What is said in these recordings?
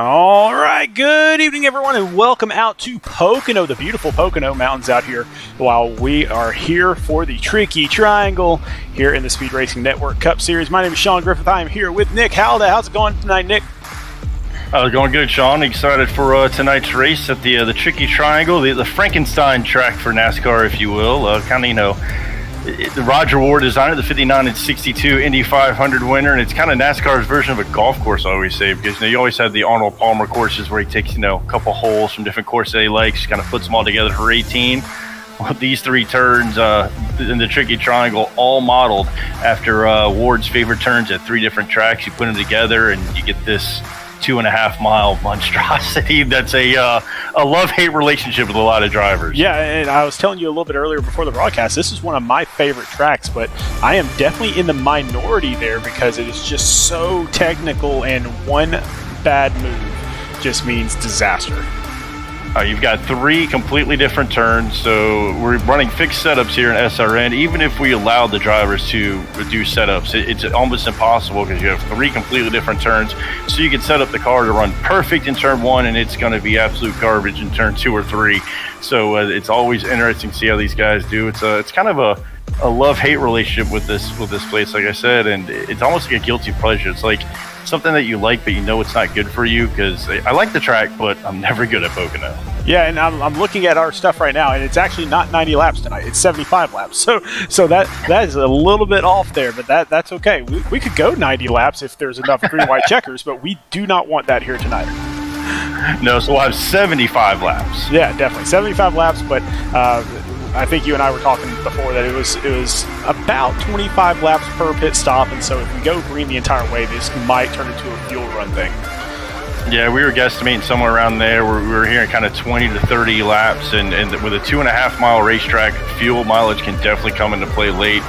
All right, good evening, everyone, and welcome out to Pocono, the beautiful Pocono Mountains out here, while we are here for the Tricky Triangle here in the Speed Racing Network Cup Series. My name is Sean Griffith. I am here with Nick Halliday. How's it going tonight, Nick? Going good, Sean. Excited for tonight's race at the Tricky Triangle, the Frankenstein track for NASCAR, if you will. The Roger Ward designed it, the 59 and 62 Indy 500 winner, and it's kind of NASCAR's version of a golf course, I always say, because you always have the Arnold Palmer courses where he takes a couple holes from different courses that he likes, kind of puts them all together for 18. Well, these three turns in the Tricky Triangle, all modeled after Ward's favorite turns at three different tracks. You put them together, and you get this 2.5 mile monstrosity that's a love-hate relationship with a lot of drivers. Yeah, and I was telling you a little bit earlier before the broadcast, this is one of my favorite tracks, but I am definitely in the minority there because it is just so technical, and one bad move just means disaster. You've got three completely different turns, so we're running fixed setups here in SRN. Even if we allow the drivers to do setups, it's almost impossible because you have three completely different turns. So you can set up the car to run perfect in turn one, and it's going to be absolute garbage in turn two or three. So it's always interesting to see how these guys do. It's kind of a love-hate relationship with this place, like I said, and it's almost like a guilty pleasure. It's like something that you like, but you know it's not good for you, because I like the track, but I'm never good at Pocono. Yeah, and I'm looking at our stuff right now, and it's actually not 90 laps tonight. It's 75 laps. So that is a little bit off there, but that's okay. We could go 90 laps if there's enough green-white checkers, but we do not want that here tonight. No, so we'll have 75 laps. Yeah, definitely 75 laps, but I think you and I were talking before that it was about 25 laps per pit stop, and so if we go green the entire way, this might turn into a fuel run thing. Yeah, we were guesstimating somewhere around there. We were hearing kind of 20 to 30 laps, and with a 2.5 mile racetrack, fuel mileage can definitely come into play late,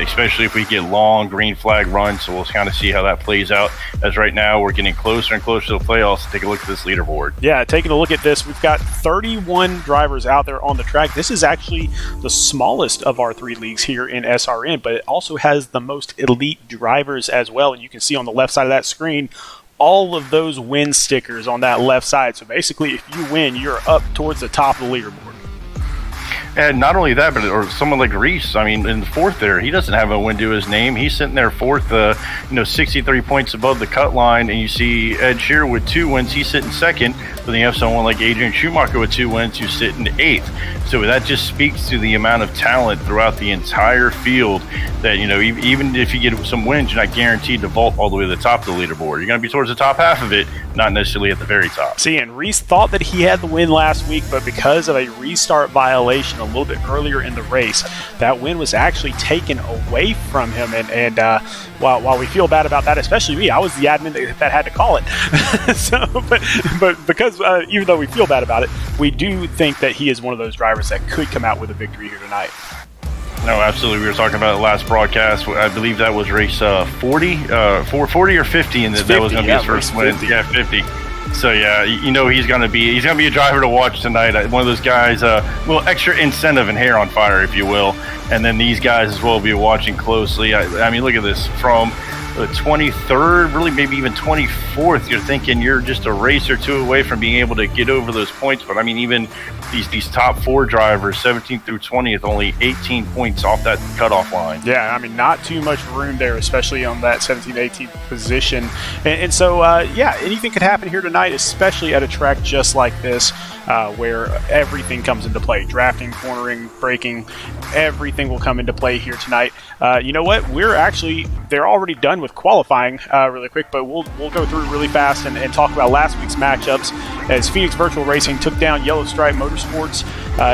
especially if we get long green flag runs. So we'll kind of see how that plays out. As right now, we're getting closer and closer to the playoffs. Take a look at this leaderboard. Yeah, taking a look at this, we've got 31 drivers out there on the track. This is actually the smallest of our three leagues here in SRN, but it also has the most elite drivers as well. And you can see on the left side of that screen all of those win stickers on that left side. So basically, if you win, you're up towards the top of the leaderboard. And not only that, or someone like Reese, I mean, in the fourth there, he doesn't have a win to his name. He's sitting there fourth, 63 points above the cut line. And you see Ed Shearer with 2 wins. He's sitting second. But then you have someone like Adrian Schumacher with 2 wins who's sitting 8th. So that just speaks to the amount of talent throughout the entire field that, even if you get some wins, you're not guaranteed to vault all the way to the top of the leaderboard. You're going to be towards the top half of it, not necessarily at the very top. See, and Reese thought that he had the win last week, but because of a restart violation a little bit earlier in the race, that win was actually taken away from him. And while we feel bad about that, especially me, I was the admin that had to call it. but because even though we feel bad about it, we do think that he is one of those drivers that could come out with a victory here tonight. No, absolutely. We were talking about the last broadcast. I believe that was race 40 or 50, and that was going to be his first win. Yeah, 50. So yeah, he's going to be a driver to watch tonight. One of those guys, a little extra incentive and hair on fire, if you will. And then these guys as well will be watching closely. I mean, look at this from the 23rd, really maybe even 24th. You're thinking you're just a race or two away from being able to get over those points. But I mean, even these top 4 drivers, 17th through 20th, only 18 points off that cutoff line. Yeah, I mean, not too much room there, especially on that 17th, 18th position. And so, anything could happen here tonight, especially at a track just like this, where everything comes into play. Drafting, cornering, braking, everything will come into play here tonight. You know what? They're already done with qualifying really quick, but we'll go through really fast and talk about last week's matchups as Phoenix Virtual Racing took down Yellow Stripe Motorsports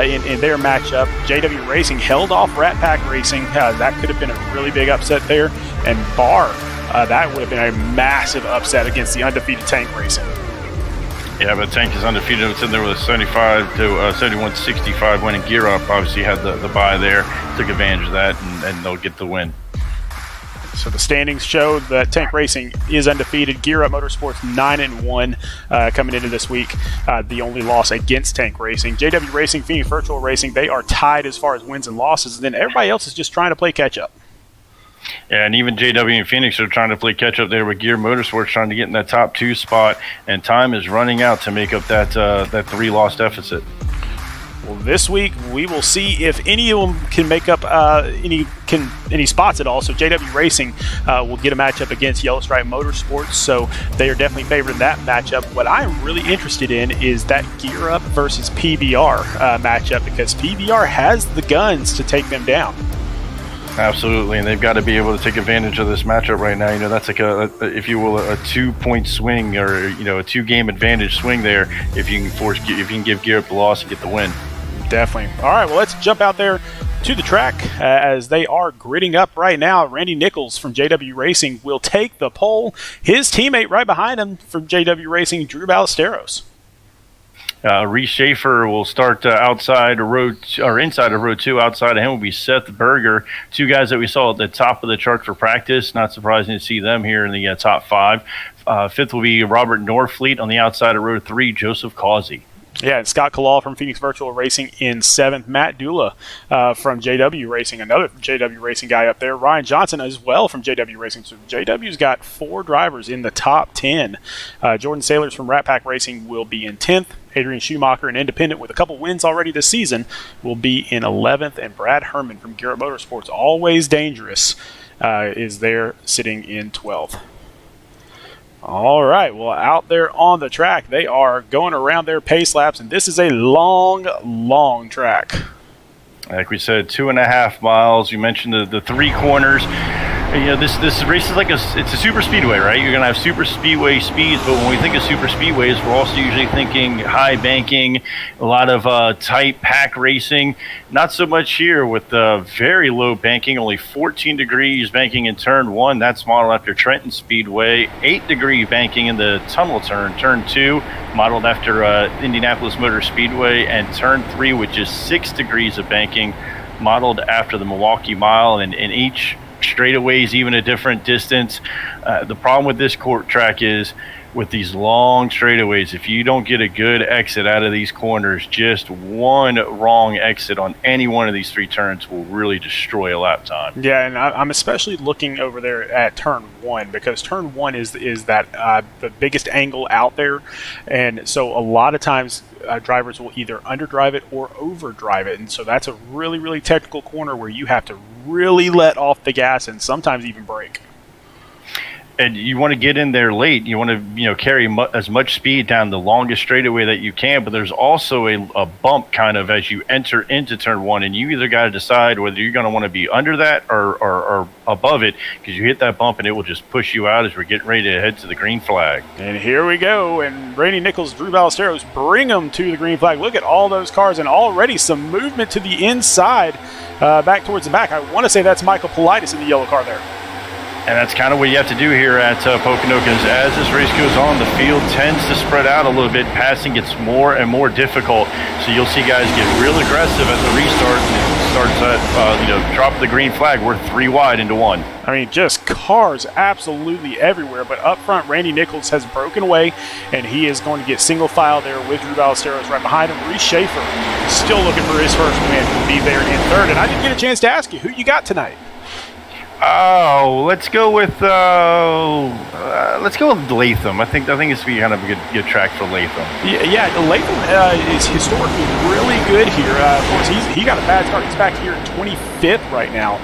in their matchup. JW Racing held off Rat Pack Racing. That could have been a really big upset there. And Barr, that would have been a massive upset against the undefeated Tank Racing. Yeah, but Tank is undefeated. It's in there with a 75 to 71-65 winning. Gear Up obviously had the bye there, took advantage of that, and they'll get the win. So the standings show that Tank Racing is undefeated. Gear Up Motorsports 9-1 coming into this week. The only loss against Tank Racing. JW Racing, Phoenix Virtual Racing, they are tied as far as wins and losses. And then everybody else is just trying to play catch up. Yeah, and even JW and Phoenix are trying to play catch up there with Gear Motorsports, trying to get in that top 2 spot, and time is running out to make up that 3-loss deficit. Well, this week we will see if any of them can make up any spots at all. So JW Racing will get a matchup against Yellow Stripe Motorsports, so they are definitely favoring that matchup. What I'm really interested in is that Gear Up versus PBR matchup, because PBR has the guns to take them down. Absolutely, and they've got to be able to take advantage of this matchup right now. That's like if you will, a 2-point swing, or a 2-game advantage swing there. If you can give Gear Up the loss and get the win. Definitely. All right, well, let's jump out there to the track as they are gridding up right now. Randy Nichols from JW Racing will take the pole. His teammate right behind him from JW Racing, Drew Ballesteros. Reese Schaefer will start outside of road, or inside of road 2. Outside of him will be Seth Berger, 2 guys that we saw at the top of the chart for practice. Not surprising to see them here in the top 5. 5th will be Robert Norfleet. On the outside of road 3, Joseph Causey. Yeah, and Scott Kalal from Phoenix Virtual Racing in 7th. Matt Dula from JW Racing, another JW Racing guy up there. Ryan Johnson as well from JW Racing. So JW's got 4 drivers in the top 10. Jordan Sailors from Rat Pack Racing will be in 10th. Adrian Schumacher, an independent with a couple wins already this season, will be in 11th. And Brad Herman from Garrett Motorsports, always dangerous, is there sitting in 12th. All right, well, out there on the track, they are going around their pace laps, and this is a long, long track. Like we said, 2.5 miles. You mentioned the 3 corners. This race is like it's a super speedway, right? You're gonna have super speedway speeds, but when we think of super speedways, we're also usually thinking high banking, a lot of tight pack racing. Not so much here with very low banking, only 14 degrees banking in turn 1. That's modeled after Trenton Speedway. 8-degree banking in the tunnel turn 2, modeled after Indianapolis Motor Speedway, and turn 3, which is 6 degrees of banking, modeled after the Milwaukee Mile, and in each straightaways, even a different distance. The problem with this court track is with these long straightaways, if you don't get a good exit out of these corners, just one wrong exit on any one of these 3 turns will really destroy a lap time. Yeah, and I'm especially looking over there at turn 1, because turn 1 is that the biggest angle out there, and so a lot of times drivers will either underdrive it or overdrive it, and so that's a really, really technical corner where you have to really let off the gas and sometimes even brake. And you want to get in there late. You want to, carry as much speed down the longest straightaway that you can. But there's also a bump kind of as you enter into turn 1, and you either got to decide whether you're going to want to be under that or above it, because you hit that bump and it will just push you out as we're getting ready to head to the green flag. And here we go. And Randy Nichols, Drew Ballesteros bring them to the green flag. Look at all those cars, and already some movement to the inside, back towards the back. I want to say that's Michael Politis in the yellow car there. And that's kind of what you have to do here at Pocono, because as this race goes on, the field tends to spread out a little bit. Passing gets more and more difficult. So you'll see guys get real aggressive at the restart, and it starts at, drop the green flag. We're 3 wide into 1. I mean, just cars absolutely everywhere. But up front, Randy Nichols has broken away, and he is going to get single file there with Drew Ballesteros right behind him. Reese Schaefer still looking for his first win. Will be there in 3rd. And I didn't get a chance to ask you, who you got tonight? Oh, let's go with Latham. I think it's be kind of a good track for Latham. Yeah, Latham is historically really good here. Of course, he got a bad start. He's back here in 25th right now,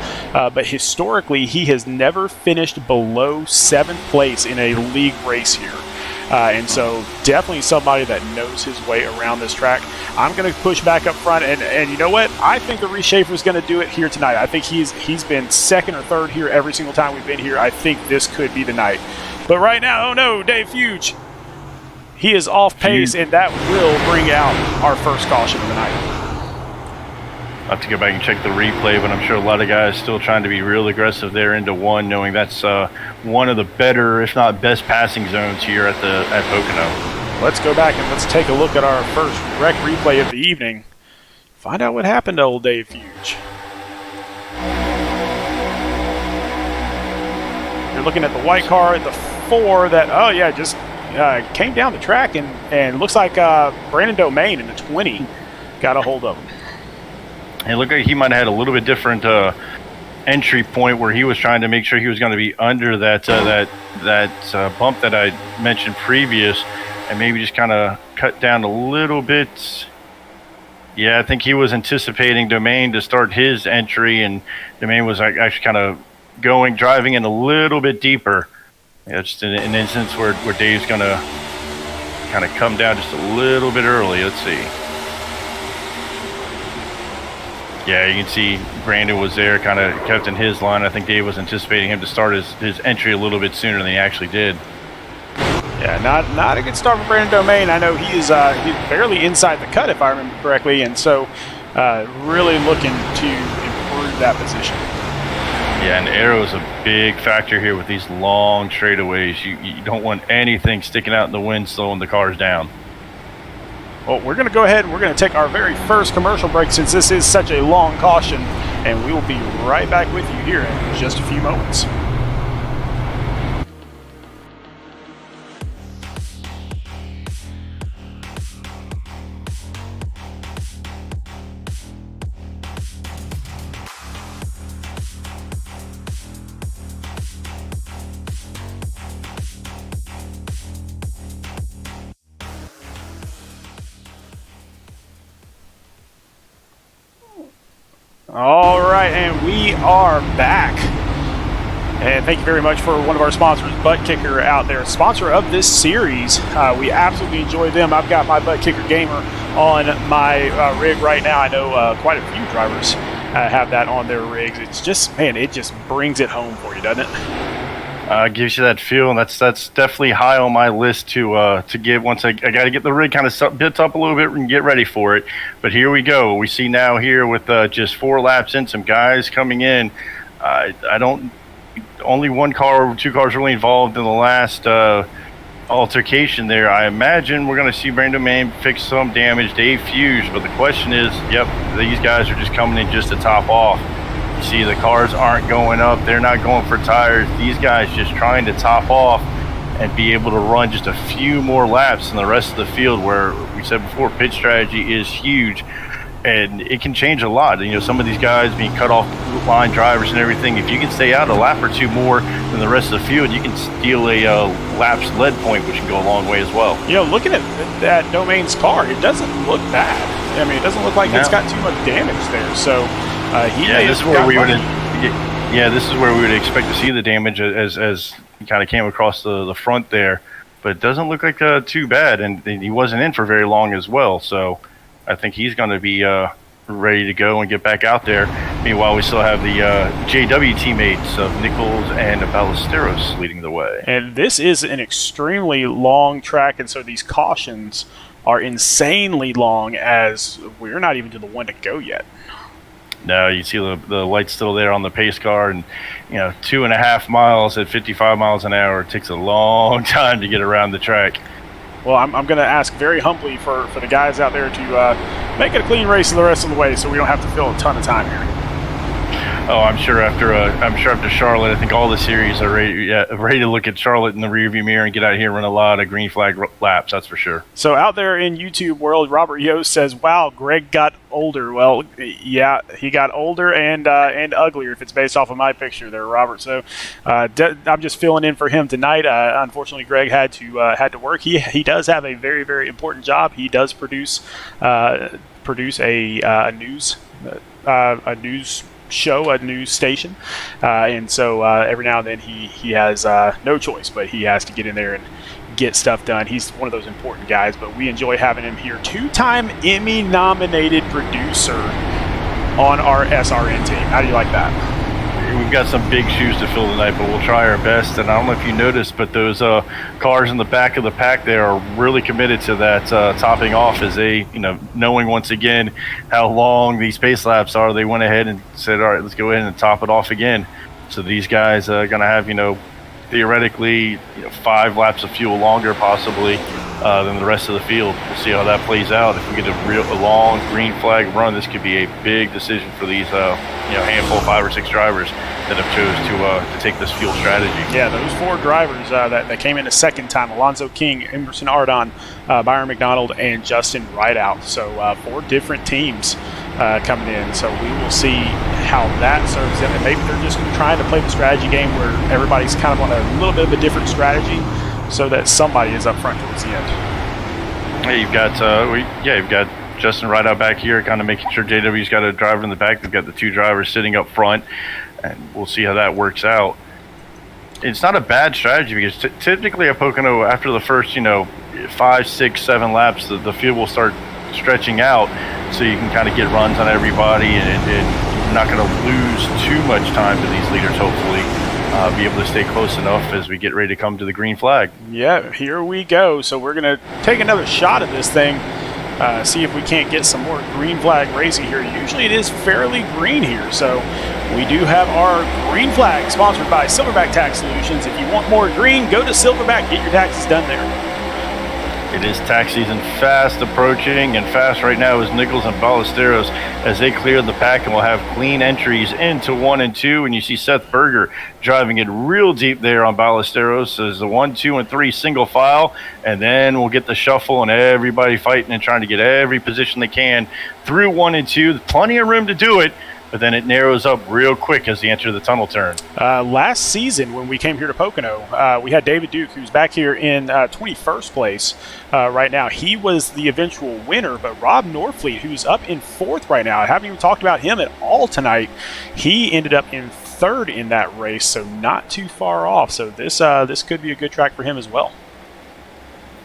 but historically he has never finished below 7th place in a league race here. And so definitely somebody that knows his way around this track. I'm going to push back up front, and you know what? I think that Reese Schaefer is going to do it here tonight. I think he's been 2nd or 3rd here every single time we've been here. I think this could be the night. But right now, oh no, Dave Fuge. He is off pace, and that will bring out our first caution of the night. I'll have to go back and check the replay, but I'm sure a lot of guys still trying to be real aggressive there into 1, knowing that's one of the better, if not best, passing zones here at Pocono. Let's go back and let's take a look at our first wreck replay of the evening. Find out what happened to old Dave Fuge. You're looking at the white car at the 4 that, just came down the track, and looks like Brandon Domain in the 20 got a hold of him. It looked like he might have had a little bit different entry point where he was trying to make sure he was going to be under that bump that I mentioned previous, and maybe just kind of cut down a little bit. Yeah, I think he was anticipating Domain to start his entry, and Domain was actually kind of driving in a little bit deeper. Yeah, just an instance where Dave's going to kind of come down just a little bit early. Let's see. Yeah, you can see Brandon was there, kind of kept in his line. I think Dave was anticipating him to start his entry a little bit sooner than he actually did. Yeah, not a good start for Brandon Domain. I know he's barely inside the cut, if I remember correctly, and so really looking to improve that position. Yeah, and aero is a big factor here with these long straightaways. You don't want anything sticking out in the wind slowing the cars down. Well, we're going to go ahead and we're going to take our very first commercial break since this is such a long caution, and we will be right back with you here in just a few moments. All right, and we are back. And thank you very much for one of our sponsors, Buttkicker, out there, sponsor of this series. We absolutely enjoy them. I've got my Buttkicker Gamer on my rig right now. I know quite a few drivers have that on their rigs. It's just, man, it just brings it home for you, doesn't it? Gives you that feel, and that's definitely high on my list to get once I got to get the rig kind of bits up a little bit and get ready for it. But here we go. We see now here with just 4 laps in, some guys coming in. Only one car or 2 cars really involved in the last altercation there. I imagine we're going to see Brandon Domain fix some damage. Dave fused, but the question is, yep, these guys are just coming in just to top off. You see the cars aren't going up. They're not going for tires. These guys just trying to top off and be able to run just a few more laps than the rest of the field, where we said before, pit strategy is huge. And it can change a lot. You know, some of these guys being cut off line drivers and everything, if you can stay out a lap or 2 more than the rest of the field, you can steal a lap's lead point, which can go a long way as well. You know, looking at that Domain's car, it doesn't look bad. I mean, it doesn't look like it's got too much damage there. So this is where we would expect to see the damage as he kind of came across the front there. But it doesn't look like too bad, and he wasn't in for very long as well. So I think he's going to be ready to go and get back out there. Meanwhile, we still have the JW teammates of Nichols and Ballesteros leading the way. And this is an extremely long track, and so these cautions are insanely long, as we're not even to the one to go yet. No, you see the lights still there on the pace car, and 2.5 miles at 55 miles an hour. It takes a long time to get around the track. Well, I'm going to ask very humbly for the guys out there to make it a clean race the rest of the way, so we don't have to fill a ton of time here. Oh, I'm sure after Charlotte, I think all the series are ready to look at Charlotte in the rearview mirror and get out here and run a lot of green flag laps. That's for sure. So out there in YouTube world, Robert Yost says, "Wow, Greg got older." Well, yeah, he got older and uglier if it's based off of my picture there, Robert. So I'm just filling in for him tonight. Unfortunately, Greg had to work. He does have a very, very important job. He does produce a news show, a news station, and so every now and then he has no choice, but he has to get in there and get stuff done. He's one of those important guys, but we enjoy having him here. 2-time Emmy nominated producer on our SRN team. How do you like that? We've got some big shoes to fill tonight, but we'll try our best. And I don't know if you noticed, but those cars in the back of the pack there are really committed to that topping off, as they, knowing once again how long these pace laps are, they went ahead and said, all right, let's go ahead and top it off again. So these guys are going to have, theoretically, 5 laps of fuel longer possibly than the rest of the field. We'll see how that plays out. If we get a long green flag run, this could be a big decision for these handful of 5 or 6 drivers that have chose to take this fuel strategy. Yeah, those 4 drivers that came in a second time: Alonzo King, Emerson Ardon, Byron McDonald, and Justin Rideout. So 4 different teams coming in. So we will see how that serves them. And maybe they're just trying to play the strategy game where everybody's kind of on a little bit of a different strategy so that somebody is up front towards the end. Hey, you've got Justin right out back here, kind of making sure JW's got a driver in the back. They've got the 2 drivers sitting up front, and we'll see how that works out. It's not a bad strategy because typically at Pocono, after the first 5, 6, 7 laps, the field will start stretching out, so you can kind of get runs on everybody, and you're not going to lose too much time to these leaders. Hopefully, be able to stay close enough as we get ready to come to the green flag. Yeah, here we go. So we're going to take another shot at this thing. See if we can't get some more green flag racing here. Usually it is fairly green here, so we do have our green flag sponsored by Silverback Tax Solutions. If you want more green, go to Silverback, get your taxes done there. It is tax season fast approaching, and fast right now is Nichols and Ballesteros as they clear the pack, and we'll have clean entries into 1 and 2. And you see Seth Berger driving it real deep there on Ballesteros as the 1, 2, and 3 single file, and then we'll get the shuffle and everybody fighting and trying to get every position they can through 1 and 2. Plenty of room to do it, but then it narrows up real quick as they enter the tunnel turn. Last season when we came here to Pocono, we had David Duke, who's back here in 21st place right now. He was the eventual winner, but Rob Norfleet, who's up in 4th right now, I haven't even talked about him at all tonight. He ended up in 3rd in that race, so not too far off. So this could be a good track for him as well.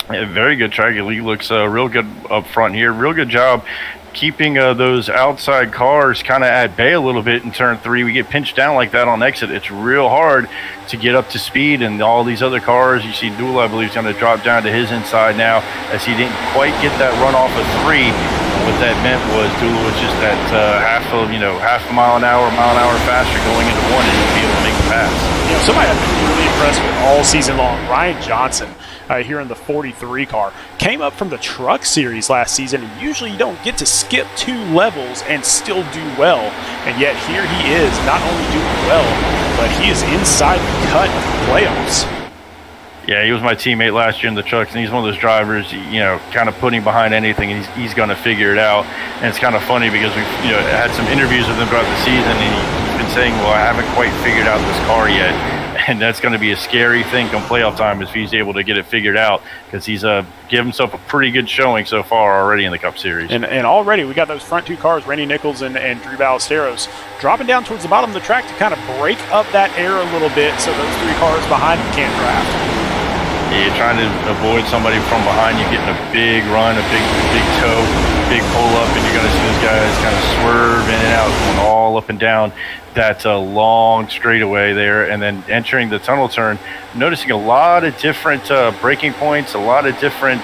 Yeah, very good track. He looks real good up front here. Real good job keeping those outside cars kind of at bay a little bit in turn 3. We get pinched down like that on exit. It's real hard to get up to speed, and all these other cars, you see Dula, I believe, is going to drop down to his inside now as he didn't quite get that run off of 3. What that meant was Dula was just at half a mile an hour faster going into 1, and he'll be able to make the pass. Somebody I've been really impressed with all season long, Ryan Johnson, here in the 43 car. Came up from the Truck Series last season, and usually you don't get to skip 2 levels and still do well. And yet here he is, not only doing well, but he is inside the cut of the playoffs. Yeah, he was my teammate last year in the trucks, and he's one of those drivers, kind of putting behind anything, and he's going to figure it out. And it's kind of funny because we've had some interviews with him throughout the season, and he's been saying, well, I haven't quite figured out this car yet. And that's going to be a scary thing come playoff time if he's able to get it figured out, because he's given himself a pretty good showing so far already in the Cup Series. And already we got those front 2 cars, Randy Nichols and Drew Ballesteros, dropping down towards the bottom of the track to kind of break up that air a little bit so those 3 cars behind him can't draft. Yeah, you're trying to avoid somebody from behind you getting a big run, a big toe, big pull up, and you're going to see those guys kind of swerve in and out, going all up and down that long straightaway there, and then entering the tunnel turn, noticing a lot of different braking points, a lot of different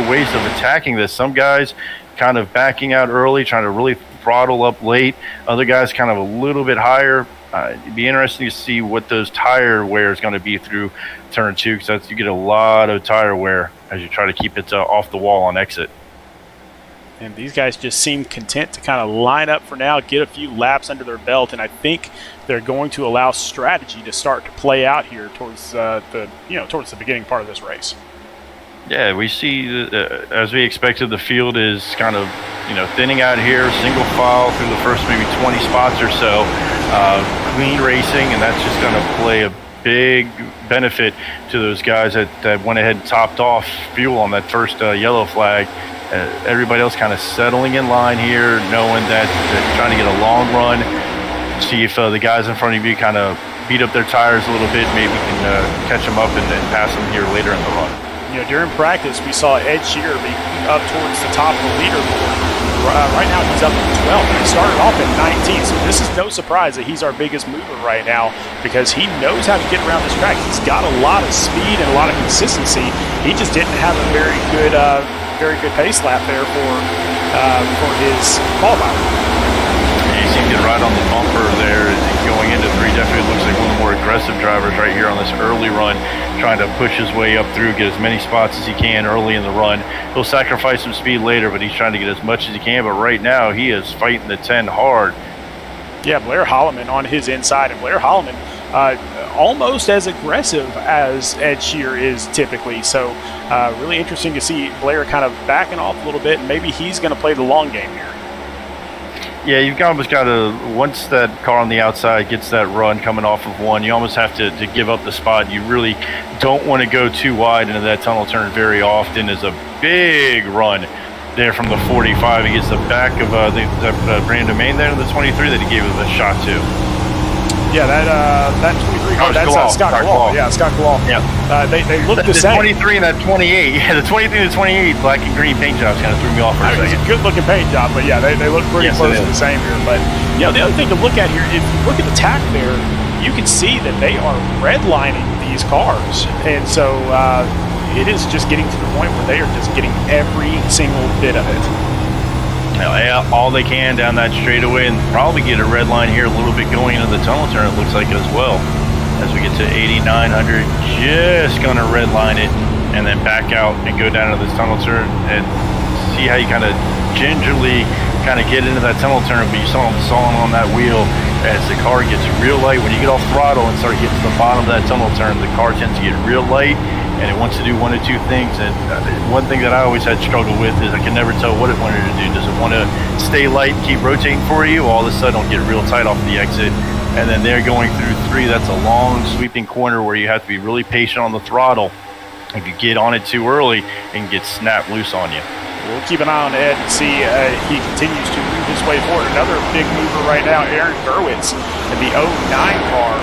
ways of attacking this. Some guys kind of backing out early, trying to really throttle up late. Other guys kind of a little bit higher. It'd be interesting to see what those tire wear is going to be through turn 2, because you get a lot of tire wear as you try to keep it off the wall on exit. And these guys just seem content to kind of line up for now, get a few laps under their belt, and I think they're going to allow strategy to start to play out here towards towards the beginning part of this race. Yeah, we see, as we expected, the field is kind of thinning out here, single file through the first maybe 20 spots or so. Clean racing, and that's just going to play a big benefit to those guys that went ahead and topped off fuel on that first yellow flag. Everybody else kind of settling in line here, knowing that they're trying to get a long run. See if the guys in front of you kind of beat up their tires a little bit. Maybe we can catch them up and pass them here later in the run. During practice, we saw Ed Shearer be up towards the top of the leaderboard. Right now, he's up at 12. He started off at 19, so this is no surprise that he's our biggest mover right now, because he knows how to get around this track. He's got a lot of speed and a lot of consistency. He just didn't have a very good pace lap there for his qualifier. He seemed to get right on the bumper there going into 3. Definitely looks like one of the more aggressive drivers right here on this early run, trying to push his way up through, get as many spots as he can early in the run. He'll sacrifice some speed later, but he's trying to get as much as he can. But right now, he is fighting the 10 hard. Yeah, Blair Holloman on his inside, and Blair Holloman almost as aggressive as Ed Shearer is typically. So really interesting to see Blair kind of backing off a little bit, and maybe he's going to play the long game here. Yeah, you've almost got to, once that car on the outside gets that run coming off of one, you almost have to give up the spot. You really don't want to go too wide into that tunnel turn very often. There's a big run there from the 45. He gets the back of Brandon Domain there in the 23 that he gave it a shot to. Yeah, that 23 car, that's Scott Claw. Yeah, Scott Claw. Yeah. They look the same. The 23 and that 28. Yeah, the 23 and the 28 black and green paint jobs kind of threw me off for a second. It's a good-looking paint job, but yeah, they look pretty close to the same here. But, you know, the other thing to look at here, if you look at the tack there, you can see that they are redlining these cars. And so it is just getting to the point where they are just getting every single bit of it. All they can down that straightaway, and probably get a red line here a little bit going into the tunnel turn, it looks like, as well. As we get to 8,900, just going to red line it and then back out and go down to this tunnel turn and see how you kind of gingerly kind of get into that tunnel turn. But you saw him sawing on that wheel as the car gets real light. When you get off throttle and start getting to the bottom of that tunnel turn, the car tends to get real light, and it wants to do one of two things. And one thing that I always had struggled with is I can never tell what it wanted to do. Does it want to stay light and keep rotating for you? All of a sudden it'll get real tight off the exit. And then they're going through 3. That's a long sweeping corner where you have to be really patient on the throttle. If you get on it too early, it can get snapped loose on you. We'll keep an eye on Ed and see he continues to move his way forward. Another big mover right now, Aaron Gerwitz in the 09 car.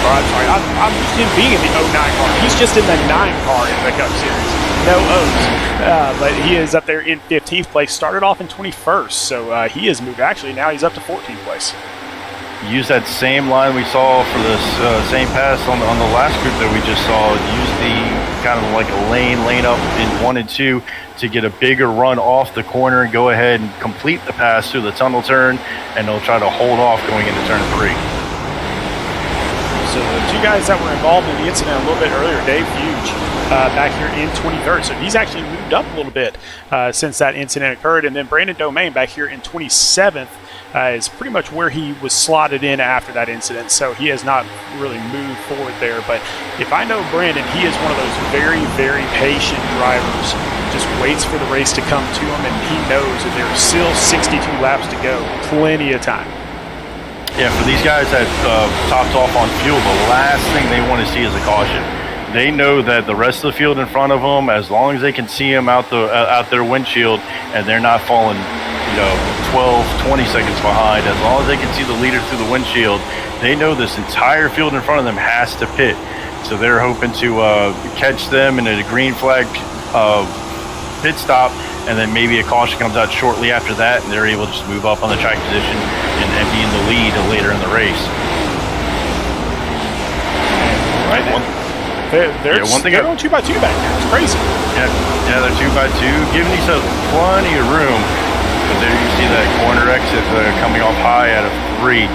I'm used to him being in the 09 car. He's just in the 9 car in the Cup Series. No O's. But he is up there in 15th place. Started off in 21st, so he has moved. Actually, now he's up to 14th place. Use that same line we saw for this same pass on the last group that we just saw. Use the kind of like a lane up in 1 and 2 to get a bigger run off the corner and go ahead and complete the pass through the tunnel turn, and they'll try to hold off going into turn 3. So the 2 guys that were involved in the incident a little bit earlier, Dave Fuge back here in 23rd. So he's actually moved up a little bit since that incident occurred. And then Brandon Domain back here in 27th is pretty much where he was slotted in after that incident. So he has not really moved forward there. But if I know Brandon, he is one of those very, very patient drivers. Just waits for the race to come to him, and he knows that there's still 62 laps to go. Plenty of time. Yeah, for these guys that topped off on fuel, the last thing they want to see is a caution. They know that the rest of the field in front of them, as long as they can see them out their windshield, and they're not falling, 12, 20 seconds behind, as long as they can see the leader through the windshield, they know this entire field in front of them has to pit. So they're hoping to catch them in a green flag pit stop, and then maybe a caution comes out shortly after that, and they're able to just move up on the track position and be in the lead later in the race. Right. They're going 2x2 back there. It's crazy. Yeah, they're 2x2, giving themselves plenty of room. But there you see that corner exit coming off high out of 3.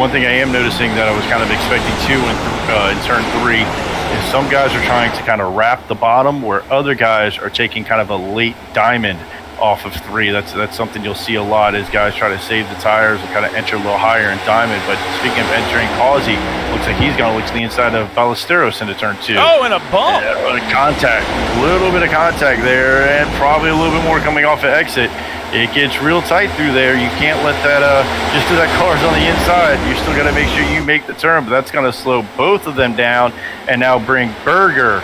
One thing I am noticing that I was kind of expecting too in turn 3 is some guys are trying to kind of wrap the bottom, where other guys are taking kind of a late diamond off of 3. That's something you'll see a lot as guys try to save the tires and kind of enter a little higher in diamond. But speaking of entering Causey, looks like he's going to look to the inside of Ballesteros into turn 2. Oh, and a bump. Contact. A little bit of contact there, and probably a little bit more coming off the exit. It gets real tight through there. You can't let that, just because that car's on the inside, you still got to make sure you make the turn, but that's going to slow both of them down and now bring Berger,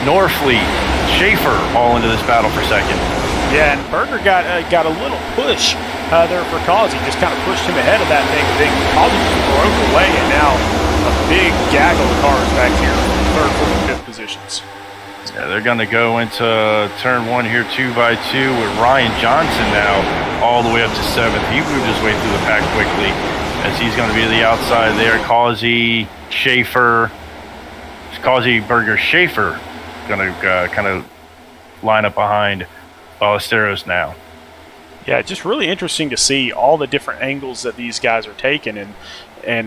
Norfleet, Schaefer all into this battle for second. Yeah, and Berger got a little push there for Causey, just kind of pushed him ahead of that thing. Causey just broke away, and now a big gaggle of cars back here from 3rd, 4th, and 5th positions. Yeah, they're going to go into turn 1 here, 2x2 with Ryan Johnson now all the way up to 7th. He moved his way through the pack quickly as he's going to be to the outside there. Causey, Berger, Schaefer going to kind of line up behind Ballesteros now. Yeah, just really interesting to see all the different angles that these guys are taking, and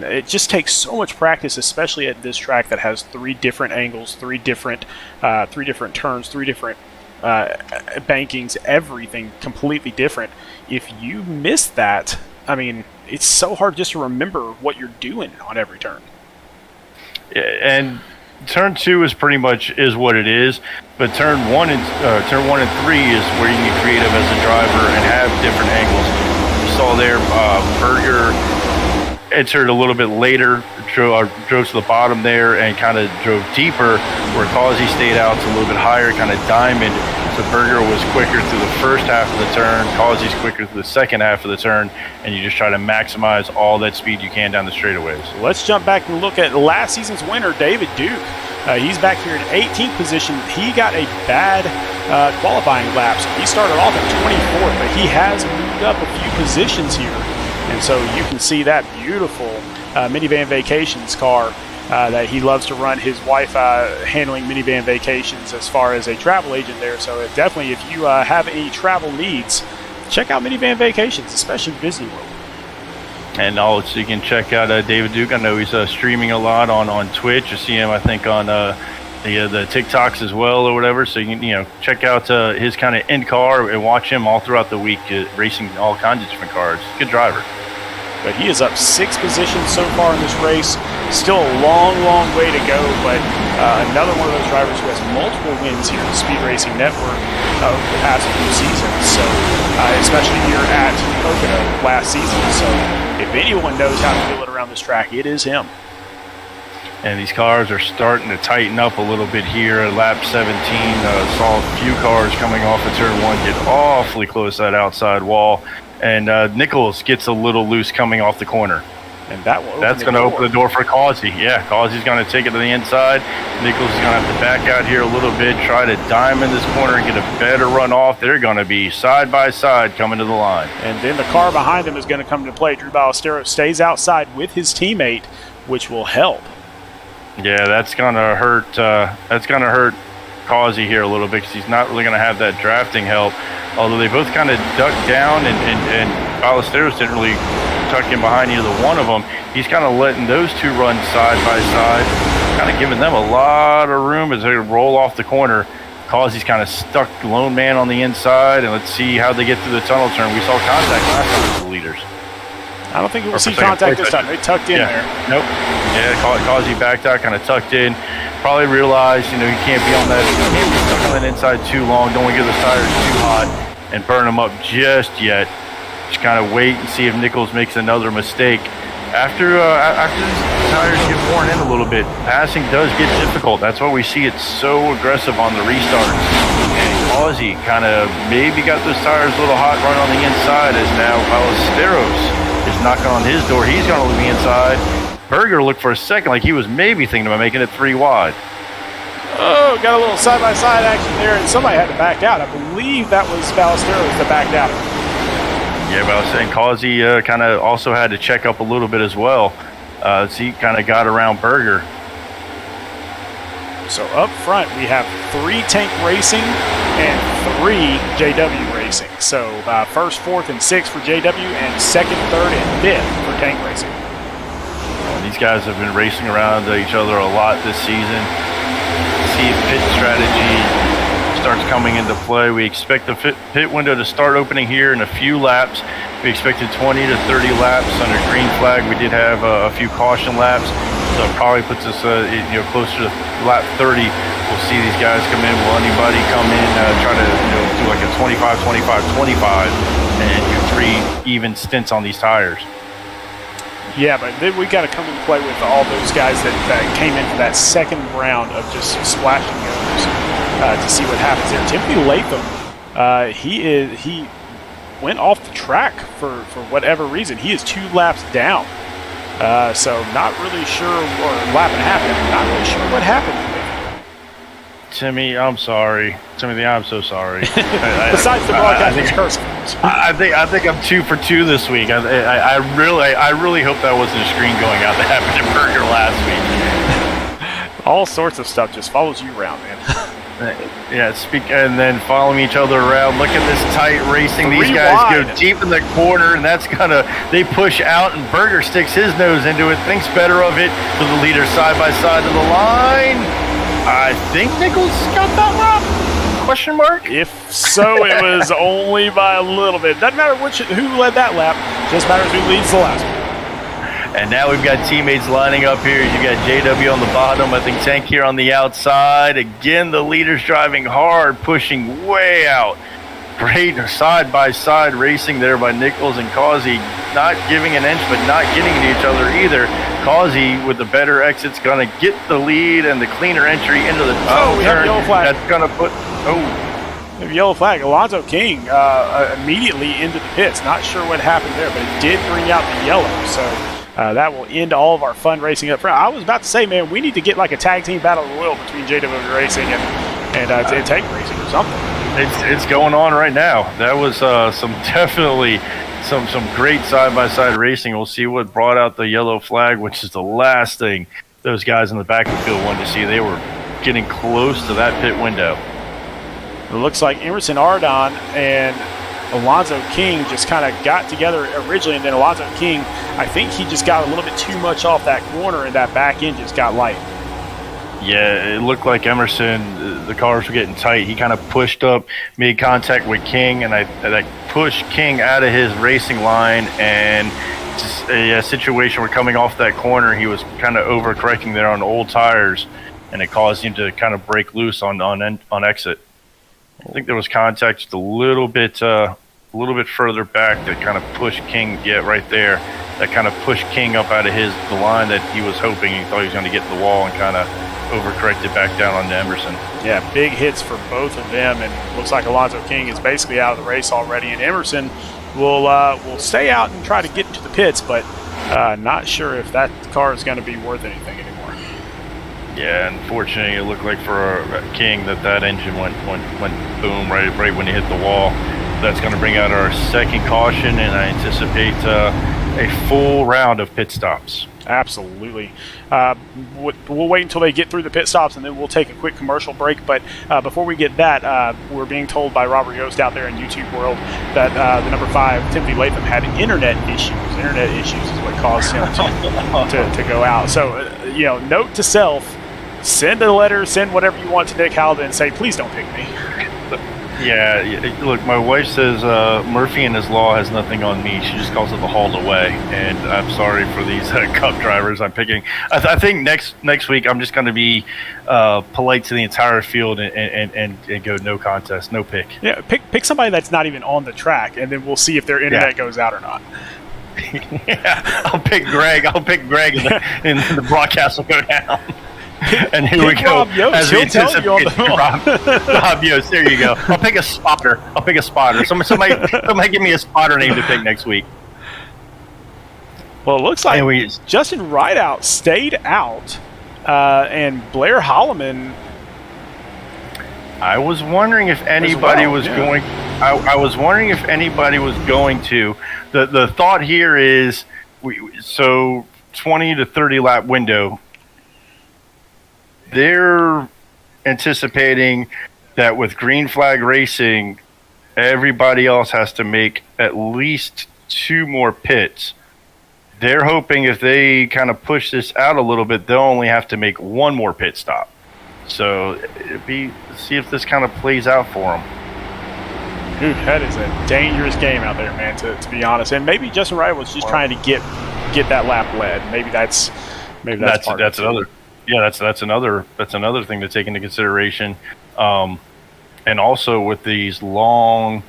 it just takes so much practice, especially at this track that has 3 different angles, 3 different turns, 3 different bankings, everything completely different. If you miss that, I mean, it's so hard just to remember what you're doing on every turn. Yeah, and turn 2 is pretty much is what it is, but turn 1 and 3 is where you can get creative as a driver and have different angles. saw there, Berger entered a little bit later, drove to the bottom there and kind of drove deeper, where Causey stayed out to a little bit higher, kind of diamond. So Berger was quicker through the first half of the turn, Causey's quicker through the second half of the turn, and you just try to maximize all that speed you can down the straightaways. Let's jump back and look at last season's winner, David Duke. He's back here in 18th position. He got a bad qualifying lap, so he started off at 24th, but he has moved up a few positions here. And so you can see that beautiful Minivan Vacations car that he loves to run. His wife handling Minivan Vacations as far as a travel agent there. So definitely, if you have any travel needs, check out Minivan Vacations, especially Disney World. And also you can check out David Duke. I know he's streaming a lot on Twitch. You see him, I think, on the TikToks as well or whatever. So you can check out his kind of in car and watch him all throughout the week racing all kinds of different cars. Good driver. But he is up 6 positions so far in this race. Still a long, long way to go, but another one of those drivers who has multiple wins here in the Speed Racing Network over the past few seasons. So, especially here at Pocono last season. So, if anyone knows how to feel it around this track, it is him. And these cars are starting to tighten up a little bit here. Lap 17, saw a few cars coming off of turn 1 get awfully close to that outside wall. And Nichols gets a little loose coming off the corner. And that's going to open the door for Causey. Yeah, Causey's going to take it to the inside. Nichols is going to have to back out here a little bit, try to diamond this corner and get a better run off. They're going to be side by side coming to the line. And then the car behind them is going to come into play. Drew Ballesteros stays outside with his teammate, which will help. Yeah, that's going to hurt. That's going to hurt Causey here a little bit because he's not really going to have that drafting help. Although they both kind of ducked down, and Ballesteros didn't really tuck in behind either one of them. He's kind of letting those two run side by side, kind of giving them a lot of room as they roll off the corner. Causey's kind of stuck lone man on the inside, and let's see how they get through the tunnel turn. We saw contact last time with the leaders. I don't think we'll see contact this time. They tucked in there. Nope. Yeah, Causey backed out, kind of tucked in. Probably realized, he can't be on that. He can't be stuck on that inside too long. Don't want to get those tires too hot and burn them up just yet. Just kind of wait and see if Nichols makes another mistake. After these tires get worn in a little bit, passing does get difficult. That's why we see it so aggressive on the restarts. And Causey kind of maybe got those tires a little hot running on the inside, as now Ballesteros is knocking on his door. He's going to look the inside. Berger looked for a second like he was maybe thinking about making it 3 wide. Oh, got a little side-by-side action there, and somebody had to back out. I believe that was Ballesteros that backed out. Yeah, but I was saying Causey kind of also had to check up a little bit as well. So he kind of got around Berger. So up front, we have 3 Tank Racing and 3 JW Racing. So first, fourth, and sixth for JW, and second, third, and fifth for Tank Racing. These guys have been racing around each other a lot this season. See if pit strategy starts coming into play. We expect the pit window to start opening here in a few laps. We expected 20 to 30 laps under green flag. We did have a few caution laps, so it probably puts us closer to lap 30. We'll see these guys come in. Will anybody come in, try to do like a 25, 25, 25, and do 3 even stints on these tires? Yeah, but then we got to come into play with all those guys that came in for that second round of just splashing goes to see what happens there. Timothy Latham, he went off the track for whatever reason. He is 2 laps down, so not really sure, or lap and a half. Not really sure what happened. Timmy, I'm sorry. Timothy, I'm so sorry. Besides the broadcast curse. I think I'm 2 for 2 this week. I really hope that wasn't a screen going out that happened to Berger last week. All sorts of stuff just follows you around, man. Yeah, and then following each other around. Look at this tight racing. These guys go deep in the corner, and they push out, and Berger sticks his nose into it, thinks better of it, with the leader side by side to the line. I think Nichols got that lap? Question mark? If so, it was only by a little bit. Doesn't matter who led that lap. Just matters who leads the last one. And now we've got teammates lining up here. You got JW on the bottom. I think Tank here on the outside. Again, the leader's driving hard, pushing way out. great side-by-side racing there by Nichols and Causey, not giving an inch but not getting to each other either. Causey, with the better exit's going to get the lead and the cleaner entry into the we have a yellow flag. That's going to put yellow flag. Alonzo King immediately into the pits. Not sure what happened there, but it did bring out the yellow. So that will end all of our fun racing up front. I was about to say, man, we need to get like a tag team battle royal between JW Racing and Tank Racing or something. It's going on right now. That was definitely some great side-by-side racing. We'll see what brought out the yellow flag, which is the last thing those guys in the back of the field wanted to see. They were getting close to that pit window. It looks like Emerson Ardon and Alonzo King just kind of got together originally, and then Alonzo King, I think he just got a little bit too much off that corner, and that back end just got light. Yeah, it looked like Emerson, the cars were getting tight. He kind of pushed up, made contact with King, and I pushed King out of his racing line, and just a situation where coming off that corner, he was kind of overcorrecting there on old tires, and it caused him to kind of break loose on exit. I think there was contact just a little bit further back that kind of pushed King. Yeah, right there. That kind of pushed King up out of the line that he was hoping. He thought he was going to get the wall and kind of overcorrected back down onto Emerson. Yeah, big hits for both of them, and looks like Alonzo King is basically out of the race already. And Emerson will stay out and try to get into the pits, but not sure if that car is going to be worth anything anymore. Yeah, unfortunately, it looked like for King that engine went boom right when he hit the wall. That's going to bring out our second caution, and I anticipate a full round of pit stops. Absolutely. We'll wait until they get through the pit stops, and then we'll take a quick commercial break. But before we get that, we're being told by Robert Yost out there in YouTube world that the number 5, Timothy Latham, had internet issues. Internet issues is what caused him to go out. So, note to self, send a letter, send whatever you want to Nick Halden and say, please don't pick me. Yeah, look, my wife says Murphy and his law has nothing on me. She just calls it the hauled away, and I'm sorry for these Cup drivers I'm picking. I think next week I'm just going to be polite to the entire field and go no contest, no pick. Yeah, pick somebody that's not even on the track, and then we'll see if their internet goes out or not. Yeah, I'll pick Greg, and the broadcast will go down. And here we go. Rob Yost. He'll tell you on the Rob Yost. There you go. I'll pick a spotter. Somebody give me a spotter name to pick next week. Well, it looks like Justin Rideout stayed out, and Blair Holloman. I was wondering if anybody was going. I was wondering if anybody was going to. The thought here is, 20 to 30 lap window. They're anticipating that with green flag racing, everybody else has to make at least 2 more pits. They're hoping if they kind of push this out a little bit, they'll only have to make 1 more pit stop. So see if this kind of plays out for them. Dude, that is a dangerous game out there, man, to be honest. And maybe Justin Wright was just trying to get that lap led. Maybe that's another. Yeah, that's another thing to take into consideration, and also with these long,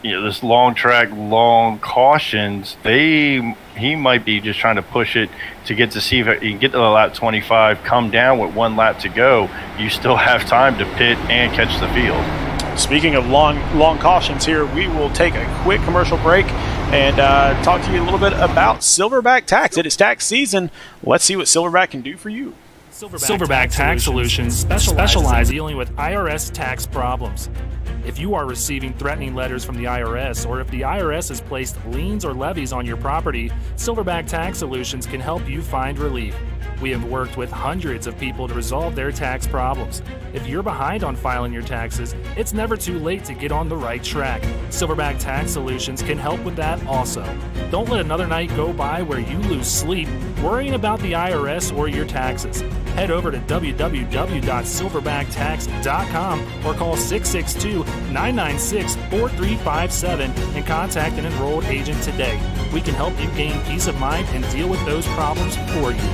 this long track, long cautions, he might be just trying to push it to get to see if he can get to the lap 25, come down with 1 lap to go. You still have time to pit and catch the field. Speaking of long cautions here, we will take a quick commercial break and talk to you a little bit about Silverback Tax. It is tax season. Let's see what Silverback can do for you. Silverback Tax Solutions specialize in dealing with IRS tax problems. If you are receiving threatening letters from the IRS, or if the IRS has placed liens or levies on your property, Silverback Tax Solutions can help you find relief. We have worked with hundreds of people to resolve their tax problems. If you're behind on filing your taxes, it's never too late to get on the right track. Silverback Tax Solutions can help with that also. Don't let another night go by where you lose sleep worrying about the IRS or your taxes. Head over to www.silverbacttax.com or call 662-996-4357 and contact an enrolled agent today. We can help you gain peace of mind and deal with those problems for you.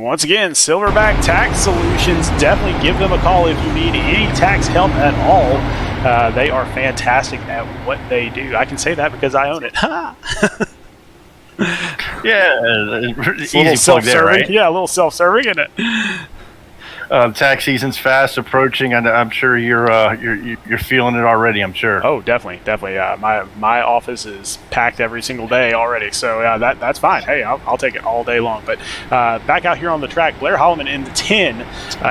Once again, Silverback Tax Solutions. Definitely give them a call if you need any tax help at all. They are fantastic at what they do. I can say that because I own it. Yeah, Easy plug self-serving, there, right? Yeah, a little self-serving, isn't it? Tax season's fast approaching, and I'm sure you're feeling it already. I'm sure. Oh, definitely. My office is packed every single day already, so that's fine. Hey, I'll take it all day long. But back out here on the track, Blair Holloman in the 10.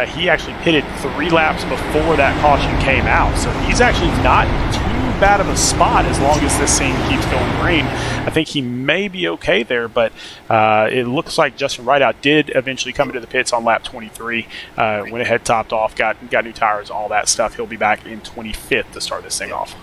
He actually pitted 3 laps before that caution came out, so he's actually not too bad of a spot as long as this thing keeps going green. I think he may be okay there, but it looks like Justin Rideout did eventually come into the pits on lap 23. Went ahead, topped off, got new tires, all that stuff. He'll be back in 25th to start this thing off.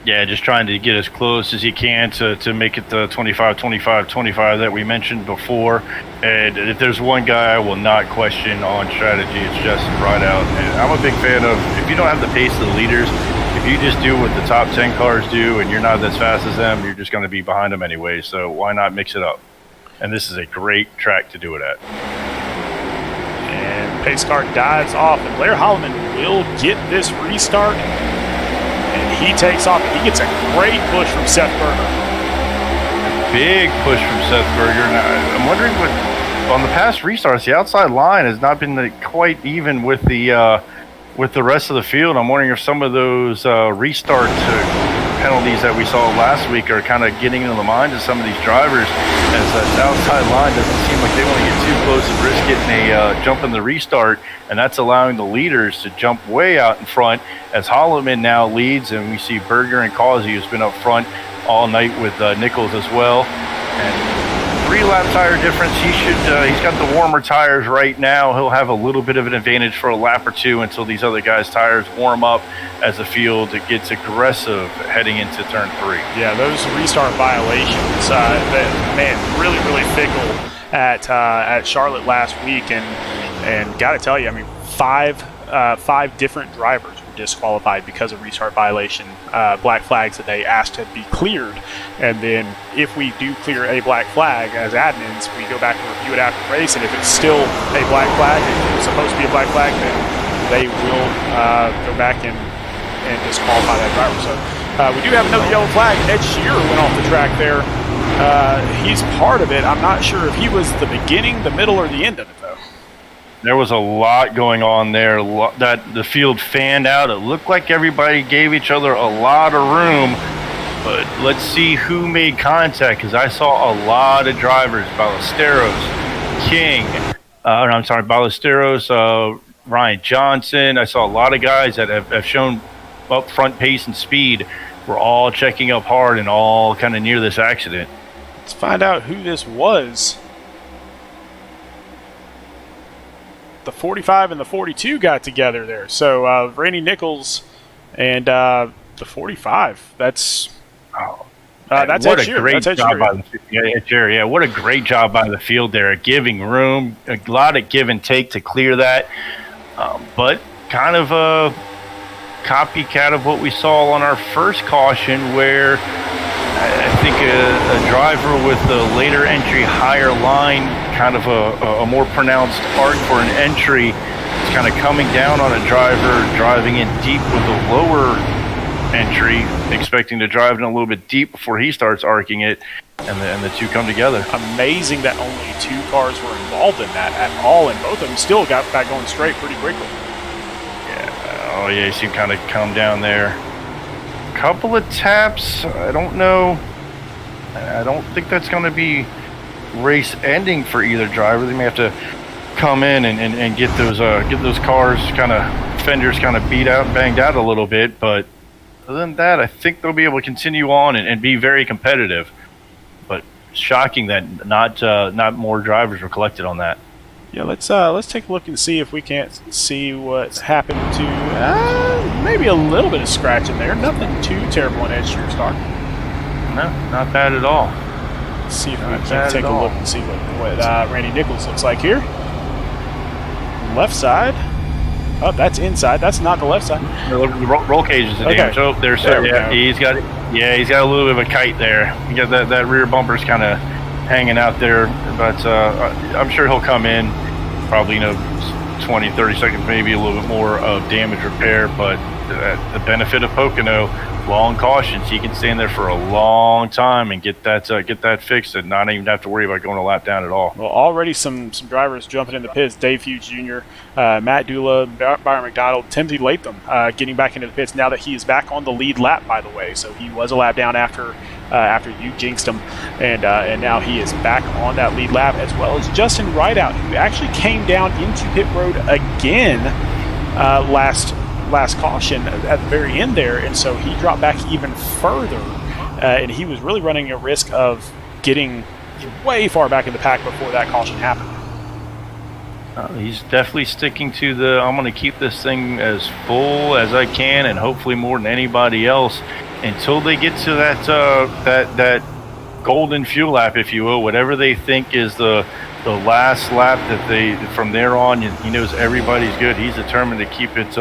Yeah, just trying to get as close as he can to make it the 25-25-25 that we mentioned before. And if there's one guy I will not question on strategy, it's Justin Rideout. And I'm a big fan of, if you don't have the pace of the leaders, if you just do what the top 10 cars do and you're not as fast as them, you're just going to be behind them anyway. So why not mix it up? And this is a great track to do it at. And pace car dives off, and Blair Holloman will get this restart. And he takes off. He gets a great push from Seth Berger. Big push from Seth Berger. Now, I'm wondering what, on the past restarts, the outside line has not been quite even with the rest of the field. I'm wondering if some of those restart penalties that we saw last week are kind of getting into the minds of some of these drivers, as that outside line doesn't seem like they want to get too close and risk getting a jump in the restart, and that's allowing the leaders to jump way out in front as Holloman now leads, and we see Berger and Causey, who's been up front all night with Nichols as well. And 3-lap tire difference. He's got the warmer tires right now. He'll have a little bit of an advantage for a lap or two until these other guys' tires warm up as the field gets aggressive heading into turn 3. Yeah, those restart violations, really, really fickle at Charlotte last week, and got to tell you, I mean, five different drivers were disqualified because of restart violation, black flags that they asked to be cleared. And then if we do clear a black flag as admins, we go back and review it after the race, and if it's still a black flag, if it's supposed to be a black flag, then they will go back and disqualify that driver. So we do have another yellow flag. Ed Shearer went off the track there. He's part of it. I'm not sure if he was the beginning, the middle, or the end of it, though. There was a lot going on there. That the field fanned out. It looked like everybody gave each other a lot of room. But let's see who made contact, because I saw a lot of drivers. Ballesteros, King. Ballesteros, Ryan Johnson. I saw a lot of guys that have shown up front pace and speed. We're all checking up hard and all kind of near this accident. Let's find out who this was. The 45 and the 42 got together there. So Randy Nichols and the 45. That's what Ed a Shearer. great That's job by the field. Yeah, what a great job by the field there, giving room, a lot of give and take to clear that. But kind of a copycat of what we saw on our first caution, where I think a driver with the later entry higher line, kind of a more pronounced arc for an entry, is kind of coming down on a driver driving in deep with a lower entry, expecting to drive in a little bit deep before he starts arcing it, and the two come together. Amazing that only 2 cars were involved in that at all, and both of them still got back going straight pretty quickly. Oh yeah, you see him kind of come down there. Couple of taps. I don't know. I don't think that's going to be race ending for either driver. They may have to come in and get those cars kind of fenders kind of beat out, banged out a little bit. But other than that, I think they'll be able to continue on and be very competitive. But shocking that not more drivers were collected on that. Yeah, let's take a look and see if we can't see what's happened to maybe a little bit of scratching there. Nothing too terrible on Ed Shearer's car. No, not bad at all. Let's see if we can take a look and see what Randy Nichols looks like here. Left side. Oh, that's inside. That's not the left side. The roll cage is the damage. Oh, there we go. He's got a little bit of a kite there. You got that rear bumper's kind of hanging out there, but I'm sure he'll come in. probably 20, 30 seconds, maybe a little bit more of damage repair. But the benefit of Pocono, long cautions, he can stand there for a long time and get that fixed and not even have to worry about going a lap down at all. Well, already some drivers jumping in the pits. Dave Hughes Jr., Matt Dula, Byron McDonald, Timothy Latham getting back into the pits now that he is back on the lead lap, by the way. So he was a lap down after you jinxed him, and now he is back on that lead lap, as well as Justin Rideout, who actually came down into pit road again last caution at the very end there, and so he dropped back even further, and he was really running a risk of getting way far back in the pack before that caution happened. He's definitely sticking to the I'm going to keep this thing as full as I can, and hopefully more than anybody else, until they get to that golden fuel lap, if you will, whatever they think is the last lap. That they, from there on, he knows everybody's good. He's determined to keep it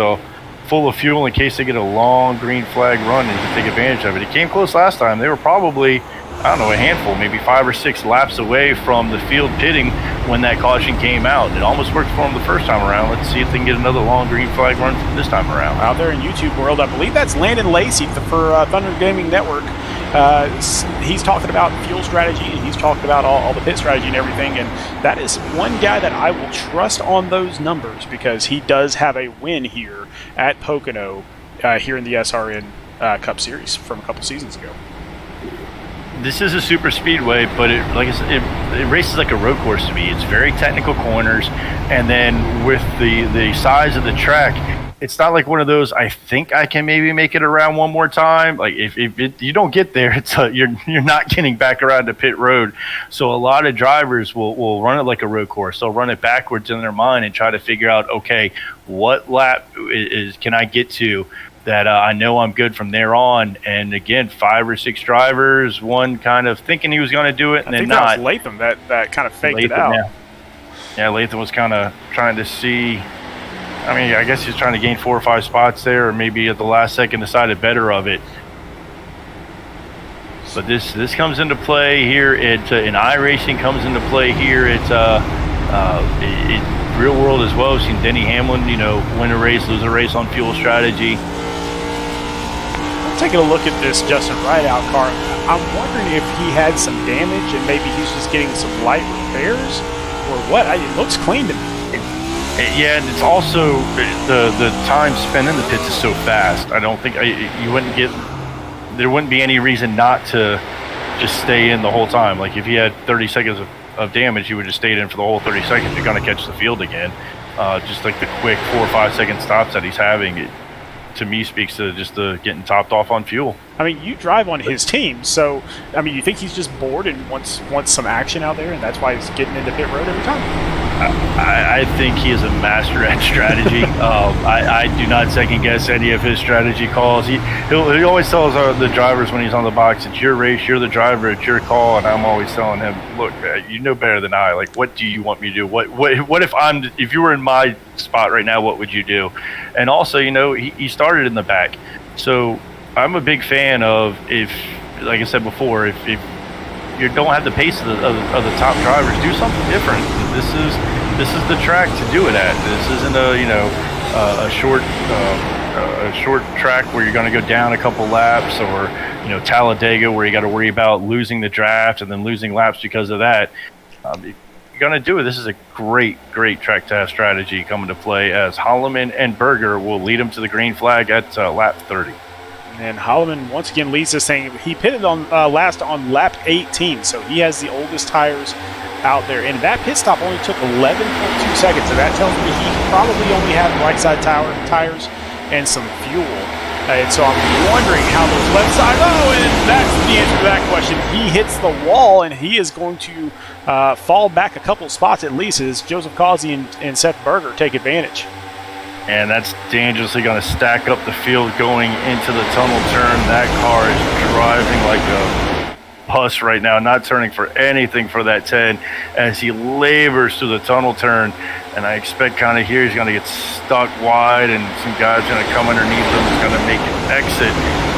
full of fuel in case they get a long green flag run and he can take advantage of it. He came close last time. They were probably, a handful, maybe 5 or 6 laps away from the field pitting when that caution came out. It almost worked for him the first time around. Let's see if they can get another long green flag run this time around. Out there in YouTube world, I believe that's Landon Lacey for Thunder Gaming Network. He's talking about fuel strategy, and he's talking about all the pit strategy and everything, and that is one guy that I will trust on those numbers, because he does have a win here at Pocono here in the SRN Cup Series from a couple seasons ago. This is a super speedway, but it races like a road course to me. It's very technical corners, and then with the size of the track, it's not like one of those, I think I can maybe make it around one more time. Like if you don't get there, you're not getting back around to pit road. So a lot of drivers will run it like a road course. They'll run it backwards in their mind and try to figure out, okay, what lap can I get to that I know I'm good from there on. And again, 5 or 6 drivers, one kind of thinking he was going to do it, and then not. I think that was Latham that kind of faked it out. Yeah, Latham was kind of trying to see. I mean, I guess he's trying to gain 4 or 5 spots there, or maybe at the last second decided better of it. But this comes into play here. In iRacing comes into play here. It's real world as well. We've seen Denny Hamlin, win a race, lose a race on fuel strategy. Taking a look at this Justin Rideout car, I'm wondering if he had some damage and maybe he's just getting some light repairs or what. It looks clean to me. Yeah, and it's also the time spent in the pits is so fast. I don't think there wouldn't be any reason not to just stay in the whole time. Like if he had 30 seconds of damage, he would just stayed in for the whole 30 seconds. You're going to catch the field again. Just like the quick 4 or 5 second stops that he's having, it to me speaks to just getting topped off on fuel. I mean, you drive on his team, so I mean, you think he's just bored and wants some action out there, and that's why he's getting into pit road every time? I think he is a master at strategy. I do not second guess any of his strategy calls. He always tells the drivers when he's on the box, it's your race, you're the driver, it's your call, and I'm always telling him, look, you know better than I. Like, what do you want me to do? What if you were in my spot right now, what would you do? And also, he started in the back, so I'm a big fan of, if, like I said before, if you don't have the pace of the top drivers, do something different. This is the track to do it at. This isn't a short track where you're going to go down a couple laps, or Talladega where you got to worry about losing the draft and then losing laps because of that. If you're going to do it, this is a great track to have strategy come into play, as Holloman and Berger will lead them to the green flag at lap 30. And Holloman once again leads this thing. He pitted on last on lap 18, so he has the oldest tires out there. And that pit stop only took 11.2 seconds, so that tells me he probably only had right side tires and some fuel. And so I'm wondering how those left side. Oh, and that's the answer to that question. He hits the wall, and he is going to fall back a couple spots at least, as Joseph Causey and Seth Berger take advantage. And that's dangerously going to stack up the field going into the tunnel turn. That car is driving like a puss right now, not turning for anything for that 10 as he labors through the tunnel turn. And I expect kind of here he's going to get stuck wide, and some guys are going to come underneath him. He's going to make an exit.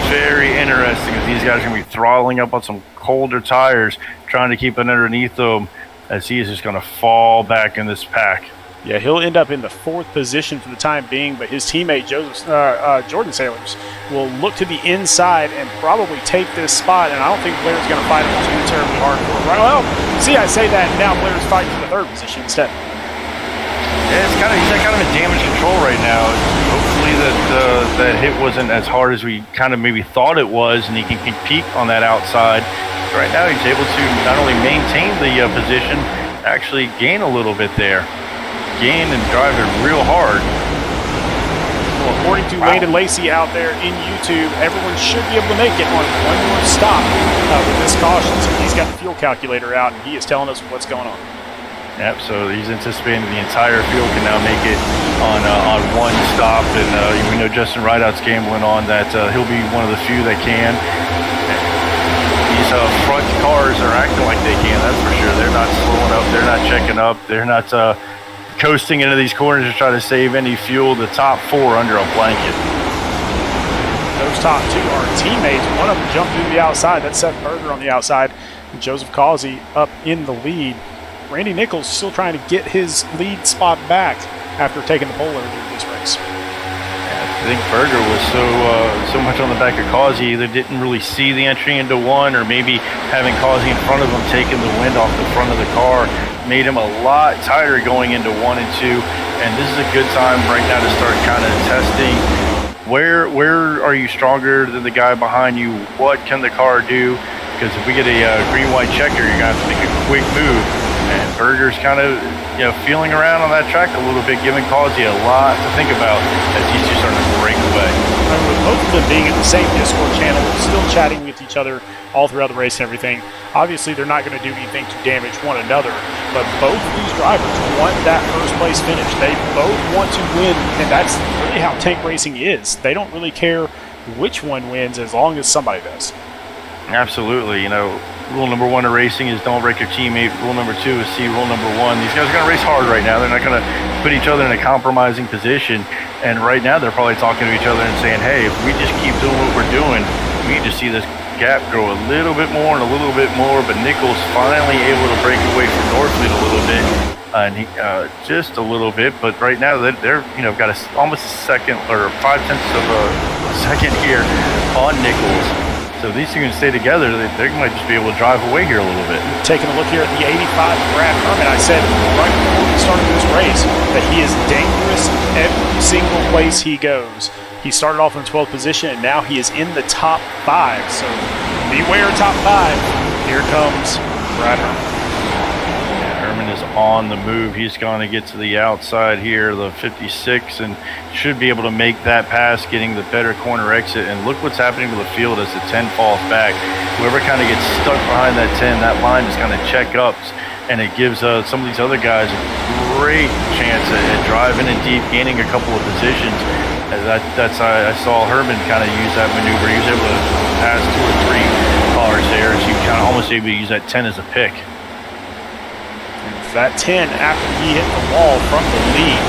Very interesting, as these guys are going to be throttling up on some colder tires, trying to keep it underneath them, as he is just going to fall back in this pack. Yeah, he'll end up in the 4th position for the time being, but his teammate Jordan Sailors will look to the inside and probably take this spot, and I don't think Blair's going to fight him too terribly hard for it. Well, see, I say that, and now Blair's fighting for the 3rd position instead. Yeah, he's kind of in damage control right now. Hopefully that hit wasn't as hard as we kind of maybe thought it was, and he can compete on that outside. Right now he's able to not only maintain the position, actually gain a little bit there. Gain and drive it real hard. Well, according to Landon Lacey out there in YouTube, everyone should be able to make it on one more stop with this caution. So he's got the fuel calculator out, and he is telling us what's going on. Yep, so he's anticipating the entire field can now make it on one stop, and we know Justin Rideout's gambling on that he'll be one of the few that can. These front cars are acting like they can, that's for sure. They're not slowing up, they're not checking up, they're not coasting into these corners to try to save any fuel. The top 4 under a blanket. Those top 2 are teammates. One of them jumped through the outside. That's Seth Berger on the outside. And Joseph Causey up in the lead. Randy Nichols still trying to get his lead spot back after taking the pole earlier this race. I think Berger was so much on the back of Causey, either didn't really see the entry into 1, or maybe having Causey in front of him taking the wind off the front of the car made him a lot tighter going into 1 and 2. And this is a good time right now to start kind of testing where are you stronger than the guy behind you? What can the car do? Because if we get a green-white checker, you're going to have to make a quick move. And Berger's kind of feeling around on that track a little bit, giving Causey a lot to think about as he's just starting to break away. And with both of them being in the same Discord channel, still chatting with each other all throughout the race and everything, obviously they're not going to do anything to damage one another, but both of these drivers want that first place finish. They both want to win, and that's really how tank racing is. They don't really care which one wins as long as somebody does. Absolutely. Rule number 1 of racing is don't break your teammate. Rule number 2 is see rule number 1. These guys are going to race hard right now. They're not going to put each other in a compromising position. And right now they're probably talking to each other and saying, hey, if we just keep doing what we're doing, we need to see this gap grow a little bit more and a little bit more. But Nichols finally able to break away from Norfleet a little bit. Just a little bit. But right now they're got almost a second or 0.5 of a second here on Nichols. So these two can stay together, they might just be able to drive away here a little bit. Taking a look here at the 85 Brad Herman, I said right before we started this race that he is dangerous every single place he goes. He started off in the 12th position, and now he is in the top 5. So beware top 5. Here comes Brad Herman. Herman is on the move. He's going to get to the outside here, the 56, and should be able to make that pass, getting the better corner exit. And look what's happening to the field as the 10 falls back. Whoever kind of gets stuck behind that 10, that line is going to check up, and it gives some of these other guys a great chance at driving in deep, gaining a couple of positions. I saw Herman kind of use that maneuver. He was able to pass 2 or 3 cars there, so you kind of almost able to use that 10 as a pick. That 10, after he hit the wall from the lead,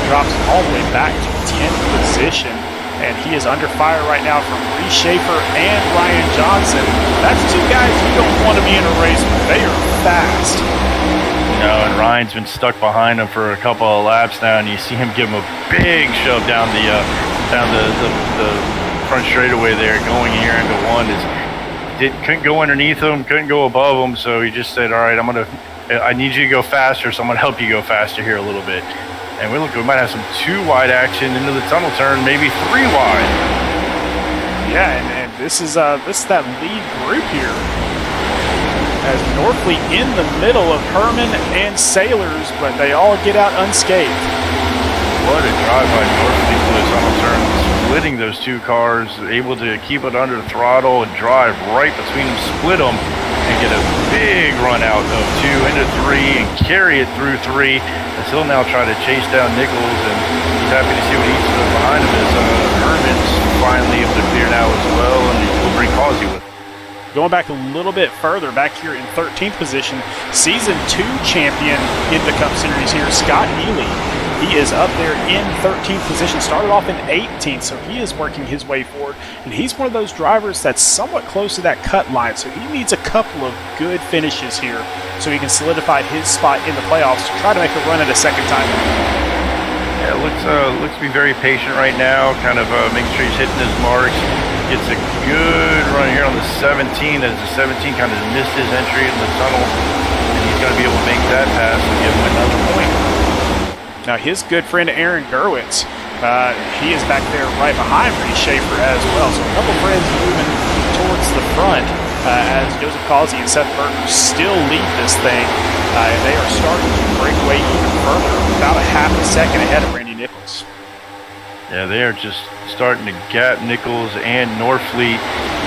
drops all the way back to 10th position, and he is under fire right now from Reese Schaefer and Ryan Johnson. That's 2 guys you don't want to be in a race with. They are fast. And Ryan's been stuck behind him for a couple of laps now, and you see him give him a big shove down the front straightaway there, going here into 1. Couldn't go underneath him, couldn't go above him, so he just said, all right, I need you to go faster, so I'm going to help you go faster here a little bit. And we might have some 2 wide action into the tunnel turn, maybe 3 wide. Yeah, and this is that lead group here. As Norfleet in the middle of Herman and Sailors, but they all get out unscathed. What a drive by Norfleet for the tunnel turn, splitting those 2 cars, able to keep it under throttle and drive right between them, split them, and get a big run out of 2 into 3 and carry it through 3 as he'll now try to chase down Nichols, and he's happy to see what he's behind him as Herman's finally able to clear now as well, and he'll bring Causey with him. Going back a little bit further, back here in 13th position, Season 2 champion in the Cup Series here, Scott Neely. He is up there in 13th position, started off in 18th, so he is working his way forward. And he's one of those drivers that's somewhat close to that cut line, so he needs a couple of good finishes here so he can solidify his spot in the playoffs to try to make a run at a second time. Yeah, looks to be very patient right now, kind of making sure he's hitting his marks. Gets a good run here on the 17, as the 17 kind of missed his entry in the tunnel, and he's going to be able to make that pass and give him another point. Now his good friend Aaron Gerwitz, he is back there right behind Reese Schaefer as well. So a couple friends moving towards the front as Joseph Causey and Seth Berger still lead this thing. And they are starting to break away even further, about a half a second ahead of Randy Nichols. Yeah, they are just starting to gap Nichols and Norfleet,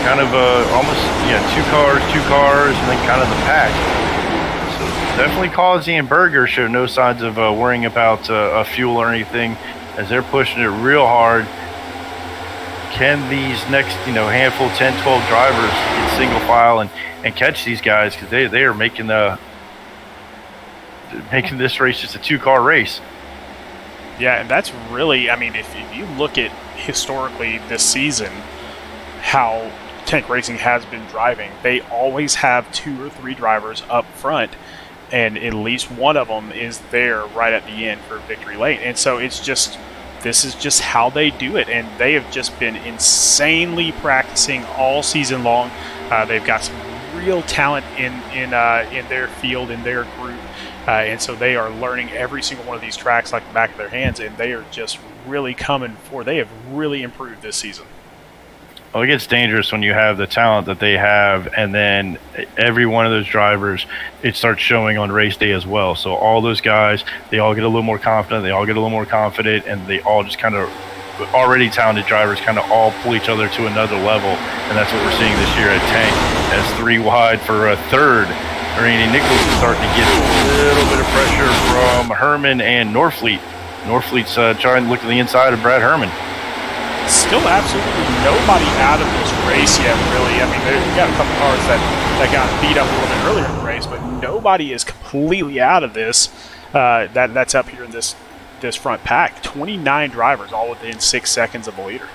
kind of almost two cars, and then kind of the pack. So definitely Causey and Berger show no signs of worrying about fuel or anything, as they're pushing it real hard. Can these next handful, 10, 12 drivers get single file and catch these guys, because they are making this race just a 2-car race. Yeah, and that's really, I mean, if you look at historically this season, how Tank Racing has been driving, they always have 2 or 3 drivers up front, and at least one of them is there right at the end for victory lane. And so this is just how they do it, and they have just been insanely practicing all season long. They've got some real talent in their field, in their group. And so they are learning every single one of these tracks like the back of their hands, and they are just really coming for. They have really improved this season. Well, it gets dangerous when you have the talent that they have, and then every one of those drivers, it starts showing on race day as well. So all those guys, they all get a little more confident, and they all just kind of, already talented drivers kind of all pull each other to another level, and that's what we're seeing this year at Tank, as 3 wide for a third. Randy Nichols is starting to get a little bit of pressure from Herman and Norfleet. Norfleet's trying to look at the inside of Brad Herman. Still absolutely nobody out of this race yet, really. I mean, we've got a couple cars that got beat up a little bit earlier in the race, but nobody is completely out of this. That's up here in this front pack. 29 drivers, all within 6 seconds of the leader.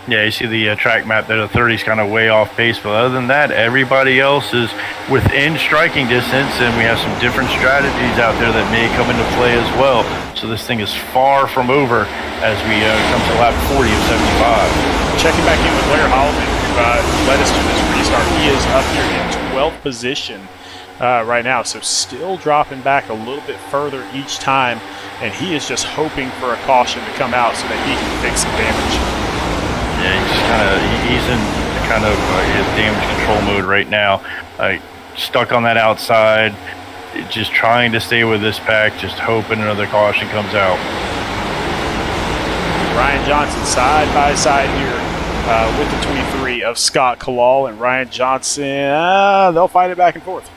Yeah, you see the track map there. The 30's kind of way off pace, but other than that, everybody else is within striking distance, and we have some different strategies out there that may come into play as well. So this thing is far from over as we come to lap 40 of 75. Checking back in with Blair Holloman, who led us to this restart. He is up here in 12th position right now, so still dropping back a little bit further each time, and he is just hoping for a caution to come out so that he can fix some damage. Yeah, he's in kind of his damage control mode right now. Stuck on that outside, just trying to stay with this pack, just hoping another caution comes out. Ryan Johnson side by side here with the 23 of Scott Kalal, and Ryan Johnson, they'll fight it back and forth.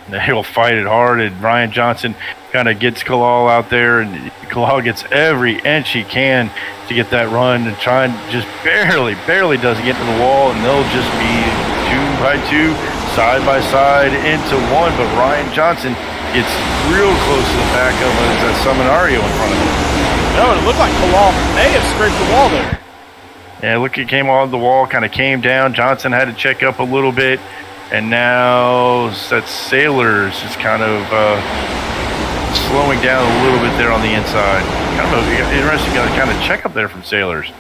They'll fight it hard, and Ryan Johnson kind of gets Kalal out there, and Kalal gets every inch he can to get that run, and trying just barely doesn't get to the wall, and they'll just be 2 by 2, side by side into one. But Ryan Johnson gets real close to the back of that Seminario in front of him. No, it looked like Kalal may have scraped the wall there. Yeah, look, it came on the wall, kind of came down. Johnson had to check up a little bit, and now that Sailors is kind of slowing down a little bit there on the inside. Kind of interesting kind of check up there from Sailors.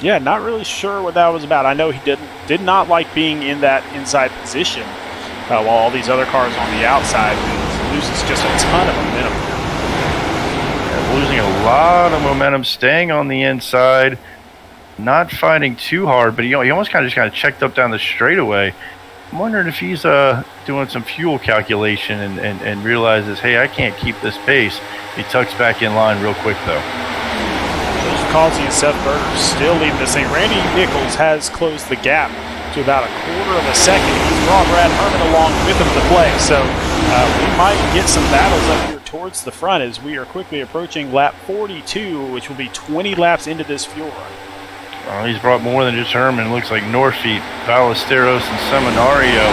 Yeah, not really sure what that was about. I know he did not like being in that inside position while all these other cars on the outside. He loses just a ton of momentum. Yeah, losing a lot of momentum, staying on the inside, not fighting too hard, but he almost kind of checked up down the straightaway. I'm wondering if he's doing some fuel calculation and realizes, hey, I can't keep this pace. He tucks back in line real quick, though. Joseph Causey and Seth Berger still leading this thing. Randy Nichols has closed the gap to about a quarter of a second. He's brought Brad Herman along with him to play. So we might get some battles up here towards the front as we are quickly approaching lap 42, which will be 20 laps into this fuel run. He's brought more than just Herman. It looks like Norfleet, Ballesteros, and Seminario.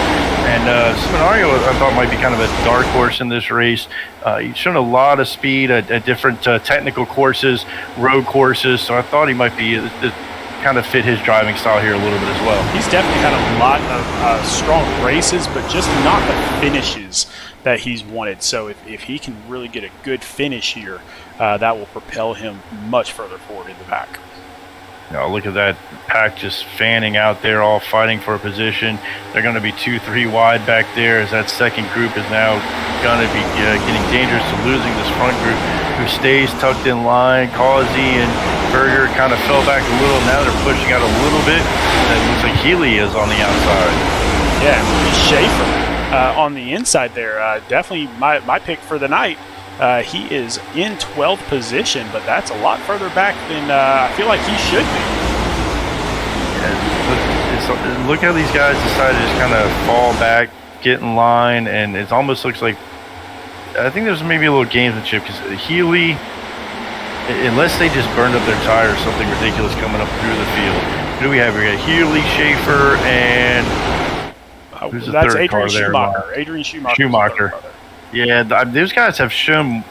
And Seminario, I thought, might be kind of a dark horse in this race. He's shown a lot of speed at different technical courses, road courses. So I thought he might be kind of fit his driving style here a little bit as well. He's definitely had a lot of strong races, but just not the finishes that he's wanted. So if he can really get a good finish here, that will propel him much further forward in the pack. Now look at that pack just fanning out there, all fighting for a position. They're going to be 2-3 wide back there as that second group is now going to be getting dangerous to losing this front group, who stays tucked in line. Causey and Berger kind of fell back a little. Now they're pushing out a little bit. And it looks like Healy is on the outside. Yeah, Schaefer on the inside there. Definitely my pick for the night. He is in 12th position, but that's a lot further back than I feel like he should be. Yeah, look how these guys decided to just kind of fall back, get in line, and it almost looks like, I think there's maybe a little gamesmanship, because Healy, unless they just burned up their tires, something ridiculous coming up through the field. Who do we have? We got Healy, Schaefer, and who's the that's third car Schumacher. there? Adrian Schumacher. Schumacher. Yeah, those guys have shown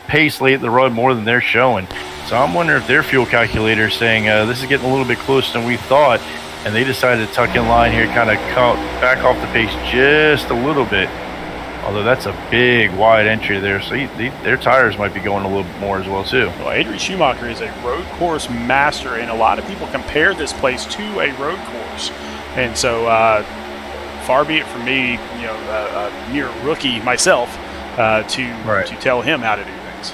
pace late in the road more than they're showing. So I'm wondering if their fuel calculator is saying this is getting a little bit closer than we thought, and they decided to tuck in line here, kind of back off the pace just a little bit. Although that's a big wide entry there, so their tires might be going a little bit more as well too. Well, Adrian Schumacher is a road course master, and a lot of people compare this place to a road course. And so far be it from me, a mere rookie myself, to tell him how to do things.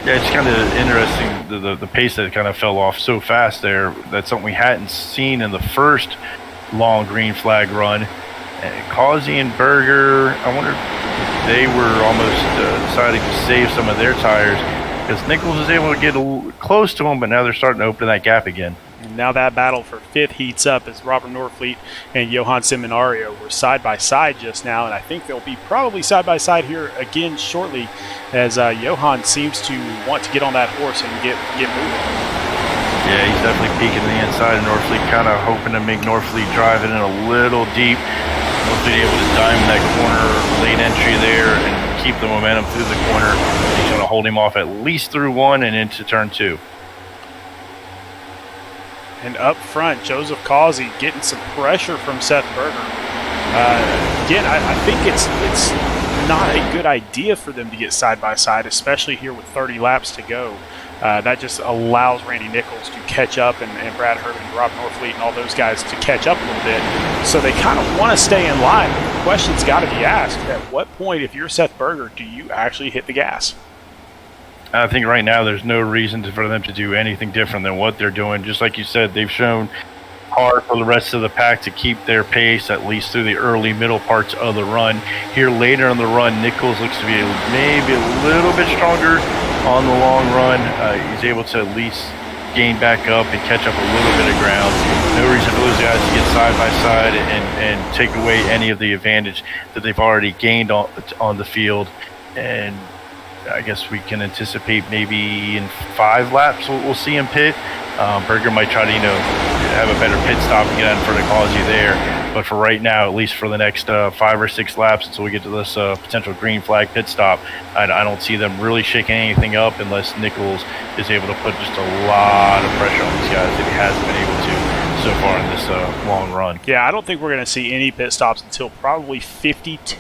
Yeah, it's kind of interesting the pace that kind of fell off so fast there. That's something we hadn't seen in the first long green flag run. Causey and Berger, I wonder if they were almost deciding to save some of their tires, because Nichols was able to get close to them, but now they're starting to open that gap again. And now that battle for 5th heats up as Robert Norfleet and Johan Seminario were side by side just now, and I think they'll be probably side by side here again shortly, as Johan seems to want to get on that horse and get moving. Yeah, he's definitely peeking to the inside of Norfleet, kind of hoping to make Norfleet drive it in a little deep. Norfleet able to diamond that corner late entry there and keep the momentum through the corner. He's going to hold him off at least through 1 and into turn 2. And up front, Joseph Causey getting some pressure from Seth Berger. Again, I think it's not a good idea for them to get side by side, especially here with 30 laps to go. That just allows Randy Nichols to catch up, and Brad Herman and Rob Norfleet and all those guys to catch up a little bit. So they kind of want to stay in line. The question's got to be asked, at what point, if you're Seth Berger, do you actually hit the gas? I think right now there's no reason for them to do anything different than what they're doing. Just like you said, they've shown hard for the rest of the pack to keep their pace, at least through the early middle parts of the run. Here later in the run, Nichols looks to be maybe a little bit stronger on the long run. He's able to at least gain back up and catch up a little bit of ground. No reason for those guys to get side by side and take away any of the advantage that they've already gained on the field. And I guess we can anticipate maybe in 5 laps we'll see him pit. Berger might try to, have a better pit stop and get out in front of Causey there. But for right now, at least for the next 5 or 6 laps until we get to this potential green flag pit stop, I don't see them really shaking anything up unless Nichols is able to put just a lot of pressure on these guys that he hasn't been able to so far in this long run. Yeah, I don't think we're going to see any pit stops until probably 52,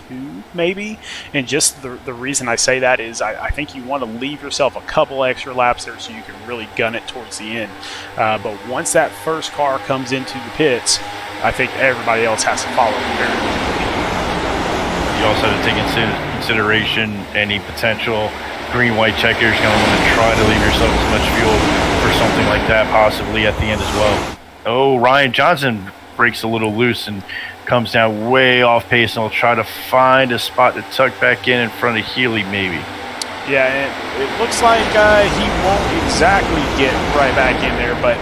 maybe. And just the reason I say that is I think you want to leave yourself a couple extra laps there so you can really gun it towards the end. But once that first car comes into the pits, I think everybody else has to follow very quickly. You also have to take into consideration any potential green-white checkers. You're going to want to try to leave yourself as much fuel for something like that possibly at the end as well. Oh, Ryan Johnson breaks a little loose and comes down way off pace, and will try to find a spot to tuck back in front of Healy maybe. Yeah, and it looks like he won't exactly get right back in there, but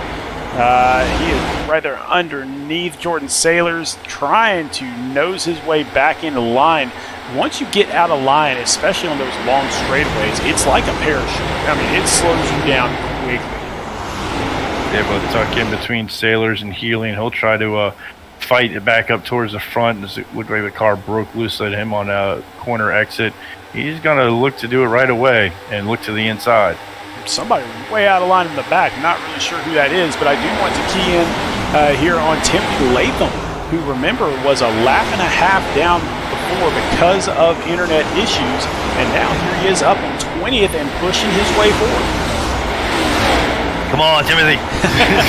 he is right there underneath Jordan Sailors, trying to nose his way back into line. Once you get out of line, especially on those long straightaways, it's like a parachute. I mean, it slows you down quickly. Able to tuck in between Sailors and Healy, and he'll try to fight it back up towards the front. As it looked like the car broke loose at him on a corner exit. He's going to look to do it right away and look to the inside. Somebody way out of line in the back. Not really sure who that is, but I do want to key in here on Timothy Latham, who, remember, was a lap and a half down before because of internet issues, and now here he is up in 20th and pushing his way forward. Come on, Timothy.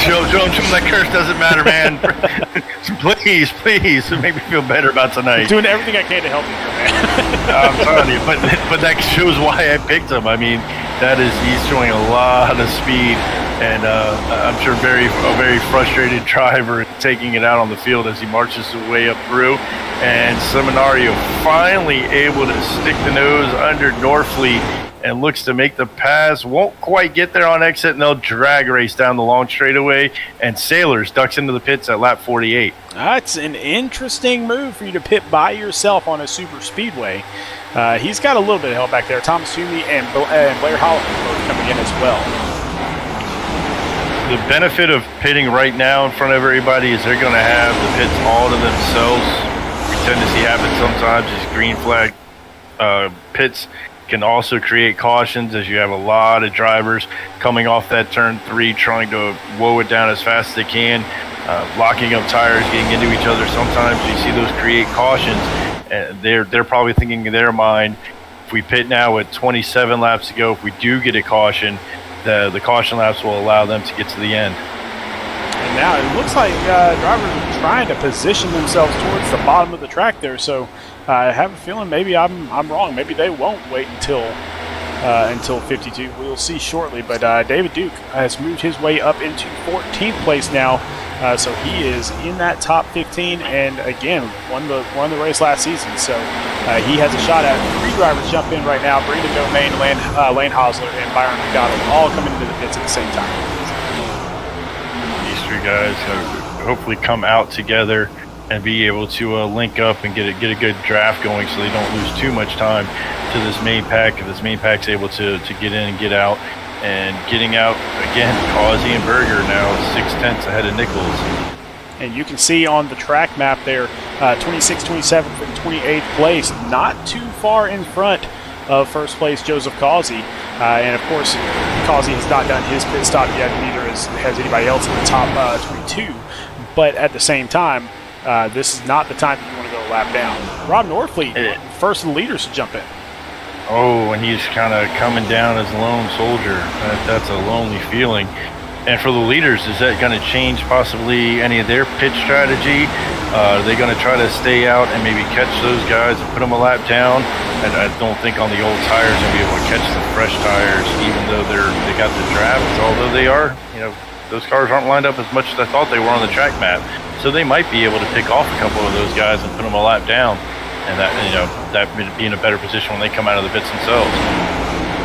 show him that curse doesn't matter, man. please, make me feel better about tonight. I'm doing everything I can to help you here, man. I'm telling you, but that shows why I picked him. I mean, he's showing a lot of speed, and I'm sure a very frustrated driver taking it out on the field as he marches his way up through. And Seminario finally able to stick the nose under Norfleet and looks to make the pass. Won't quite get there on exit, and they'll drag race down the long straightaway. And Sailors ducks into the pits at lap 48. That's an interesting move for you to pit by yourself on a super speedway. He's got a little bit of help back there. Thomas Toomey and Blair Holland both coming in as well. The benefit of pitting right now in front of everybody is they're going to have the pits all to themselves. We tend to see happen sometimes is green flag pits can also create cautions as you have a lot of drivers coming off that turn 3 trying to woe it down as fast as they can, locking up tires, getting into each other. Sometimes you see those create cautions, and they're probably thinking in their mind, if we pit now with 27 laps to go, if we do get a caution, the caution laps will allow them to get to the end. And now it looks like drivers are trying to position themselves towards the bottom of the track there, so I have a feeling maybe I'm wrong. Maybe they won't wait until 52. We'll see shortly. But David Duke has moved his way up into 14th place now, so he is in that top 15. And again, won the race last season, so he has a shot at it. 3 drivers jump in right now: Brandon Domain, Lane Hosler, and Byron McDonald, all coming into the pits at the same time. These 3 guys hopefully come out together and be able to link up and get a good draft going so they don't lose too much time to this main pack. If this main pack's able to get in and get out, and getting out again, Causey and Berger now 6/10 ahead of Nichols. And you can see on the track map there, 26th, 27th, and 28th place, not too far in front of first place Joseph Causey. And of course, Causey has not done his pit stop yet, neither has anybody else in the top 22. But at the same time, this is not the time that you want to go a lap down. Rob Norfleet, first of the leaders to jump in. Oh, and he's kind of coming down as a lone soldier. That's a lonely feeling. And for the leaders, is that going to change possibly any of their pit strategy? Are they going to try to stay out and maybe catch those guys and put them a lap down? And I don't think on the old tires they'll be able to catch the fresh tires, even though they got the drafts. Although they are, those cars aren't lined up as much as I thought they were on the track map. So they might be able to pick off a couple of those guys and put them a lap down, and that would be in a better position when they come out of the pits themselves.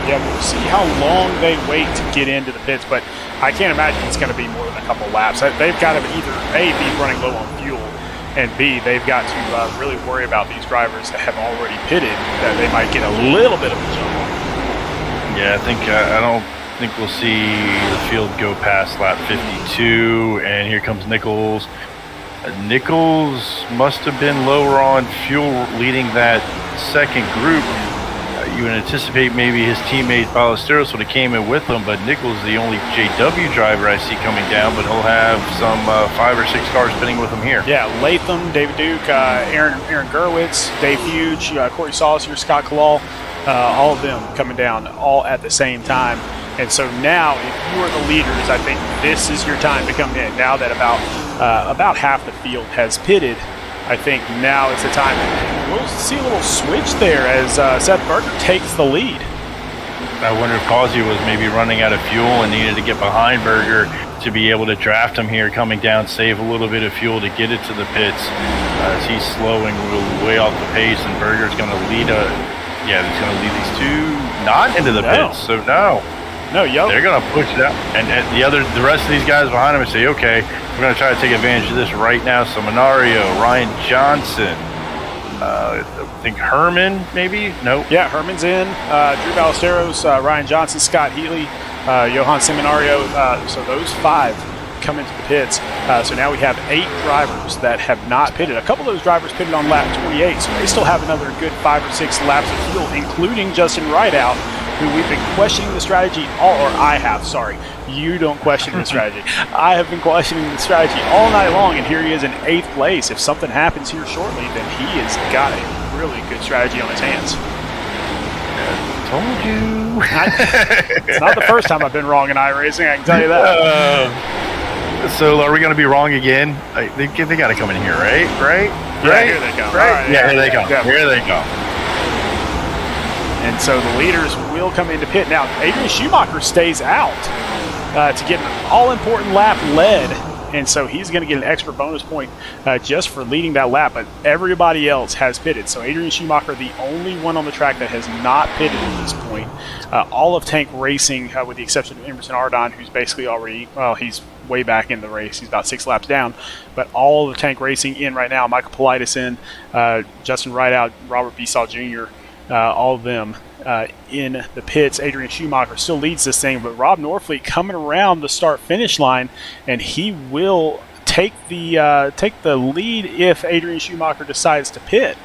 Yeah, we'll see how long they wait to get into the pits, but I can't imagine it's going to be more than a couple laps. They've got to either A, be running low on fuel, and B, they've got to really worry about these drivers that have already pitted, that they might get a little bit of a jump on. Yeah, I don't think we'll see the field go past lap 52, and here comes Nichols. Nichols must have been lower on fuel leading that second group. You would anticipate maybe his teammate Ballesteros would have came in with him, but Nichols is the only JW driver I see coming down, but he'll have some 5 or 6 cars pitting with him here. Yeah, Latham, David Duke, Aaron Gurwitz, Dave Huge, Corey Saucier, Scott Kalal, all of them coming down all at the same time. And so now, if you are the leaders, I think this is your time to come in. Now that about half the field has pitted, I think now is the time. We'll see a little switch there as Seth Berger takes the lead. I wonder if Causey was maybe running out of fuel and needed to get behind Berger to be able to draft him here, coming down, save a little bit of fuel to get it to the pits. As he's slowing way off the pace, and Berger's going to lead he's going to lead these 2 not into the pits. So they're going to push it out, and the rest of these guys behind him and say, okay, we're going to try to take advantage of this right now. So Minario, Ryan Johnson, I think Herman, maybe? Nope. Yeah, Herman's in. Drew Ballesteros, Ryan Johnson, Scott Healy, Johan Seminario. So those 5 come into the pits. So now we have 8 drivers that have not pitted. A couple of those drivers pitted on lap 28, so they still have another good 5 or 6 laps of fuel, including Justin Rideout, who we've been questioning the strategy I have, sorry. You don't question the strategy. I have been questioning the strategy all night long, and here he is in 8th place. If something happens here shortly, then he has got a really good strategy on his hands. Told you. It's not the first time I've been wrong in iRacing, I can tell you that. So are we going to be wrong again? They got to come in here, right? Yeah, here they come. Right? Right, yeah, here they come. Yeah. Here they go. And so the leaders will come into pit. Now, Adrian Schumacher stays out to get an all-important lap led. And so he's going to get an extra bonus point just for leading that lap. But everybody else has pitted. So Adrian Schumacher, the only one on the track that has not pitted at this point. All of Tank Racing, with the exception of Emerson Ardon, who's basically already, he's way back in the race. He's about 6 laps down. But all of Tank Racing in right now. Michael Politis in, Justin Rideout, Robert Besaw Jr., all of them in the pits. Adrian Schumacher still leads this thing, but Rob Norfleet coming around the start-finish line, and he will take the lead if Adrian Schumacher decides to pit.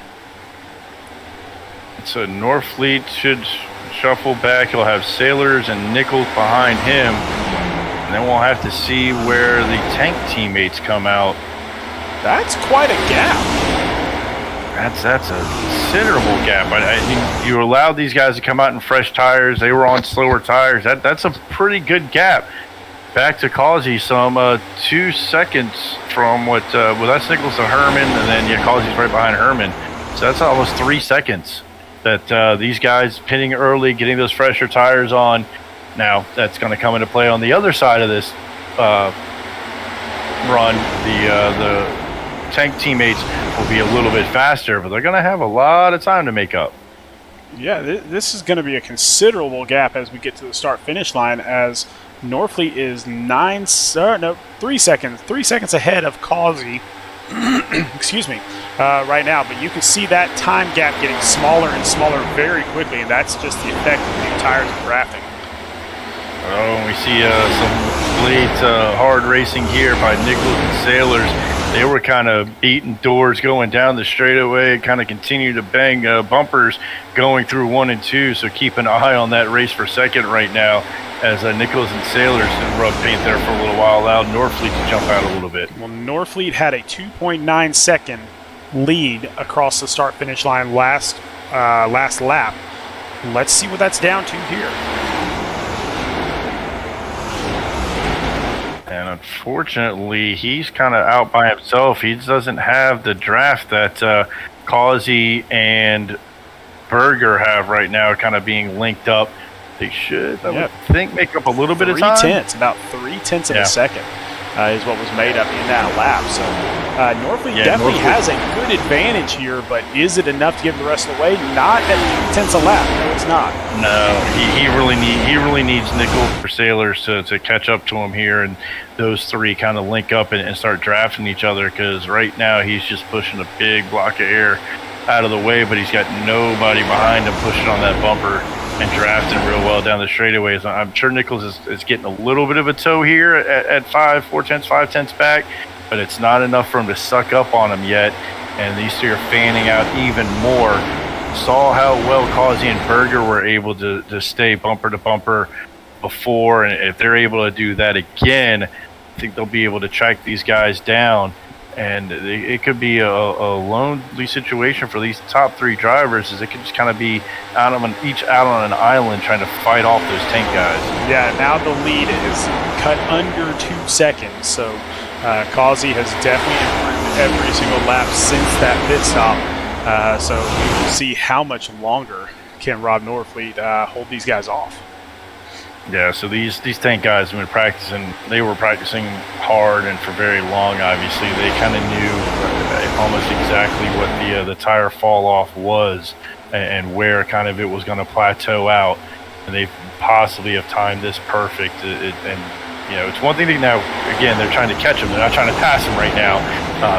So Norfleet should shuffle back. He'll have Sailors and Nichols behind him, and then we'll have to see where the tank teammates come out. That's quite a gap. That's a considerable gap. I think you allowed these guys to come out in fresh tires. They were on slower tires. That's a pretty good gap. Back to Causey, some 2 seconds from that's Nichols to Herman, and then Causey's right behind Herman. So that's almost 3 seconds that these guys pitting early, getting those fresher tires on. Now that's going to come into play on the other side of this run. The tank teammates will be a little bit faster, but they're going to have a lot of time to make up. Yeah, this is going to be a considerable gap as we get to the start-finish line, as Norfleet is 3 seconds ahead of Causey. Excuse me, right now. But you can see that time gap getting smaller and smaller very quickly, and that's just the effect of new tires and drafting. Oh, we see some late hard racing here by Nichols and Sailors. They were kind of beating doors going down the straightaway, kind of continue to bang bumpers going through 1 and 2. So keep an eye on that race for second right now, as Nichols and Sailors rub paint there for a little while, allowed Norfleet to jump out a little bit. Well, Norfleet had a 2.9 second lead across the start-finish line last lap. Let's see what that's down to here. And unfortunately, he's kind of out by himself. He doesn't have the draft that Causey and Berger have right now, kind of being linked up. They should, I would think, make up a little bit of time. About 3/10 of a second is what was made up in that lap. So Norfleet definitely has a good advantage here, but is it enough to give the rest of the way? Not at 3/10 a lap. No, it's not. No, he really needs Nichols for Sailors to catch up to him here, and those three kind of link up and start drafting each other, because right now he's just pushing a big block of air out of the way, but he's got nobody behind him pushing on that bumper and drafting real well down the straightaways. I'm sure Nichols is getting a little bit of a tow here at 5/10 back, but it's not enough for him to suck up on him yet, and these two are fanning out even more. Saw how well Causey and Berger were able to stay bumper to bumper before, and if they're able to do that again, I think they'll be able to track these guys down. And it could be a lonely situation for these top three drivers, as it could just kind of be each out on an island trying to fight off those tank guys. Yeah, now the lead is cut under 2 seconds. So Causey has definitely improved every single lap since that pit stop. So we will see how much longer can Rob Norfleet hold these guys off. Yeah, so these tank guys have been practicing. They were practicing hard and for very long. Obviously, they kind of knew almost exactly what the tire fall off was and where kind of it was going to plateau out. And they possibly have timed this perfect. It's one thing to now. Again, they're trying to catch him. They're not trying to pass him right now.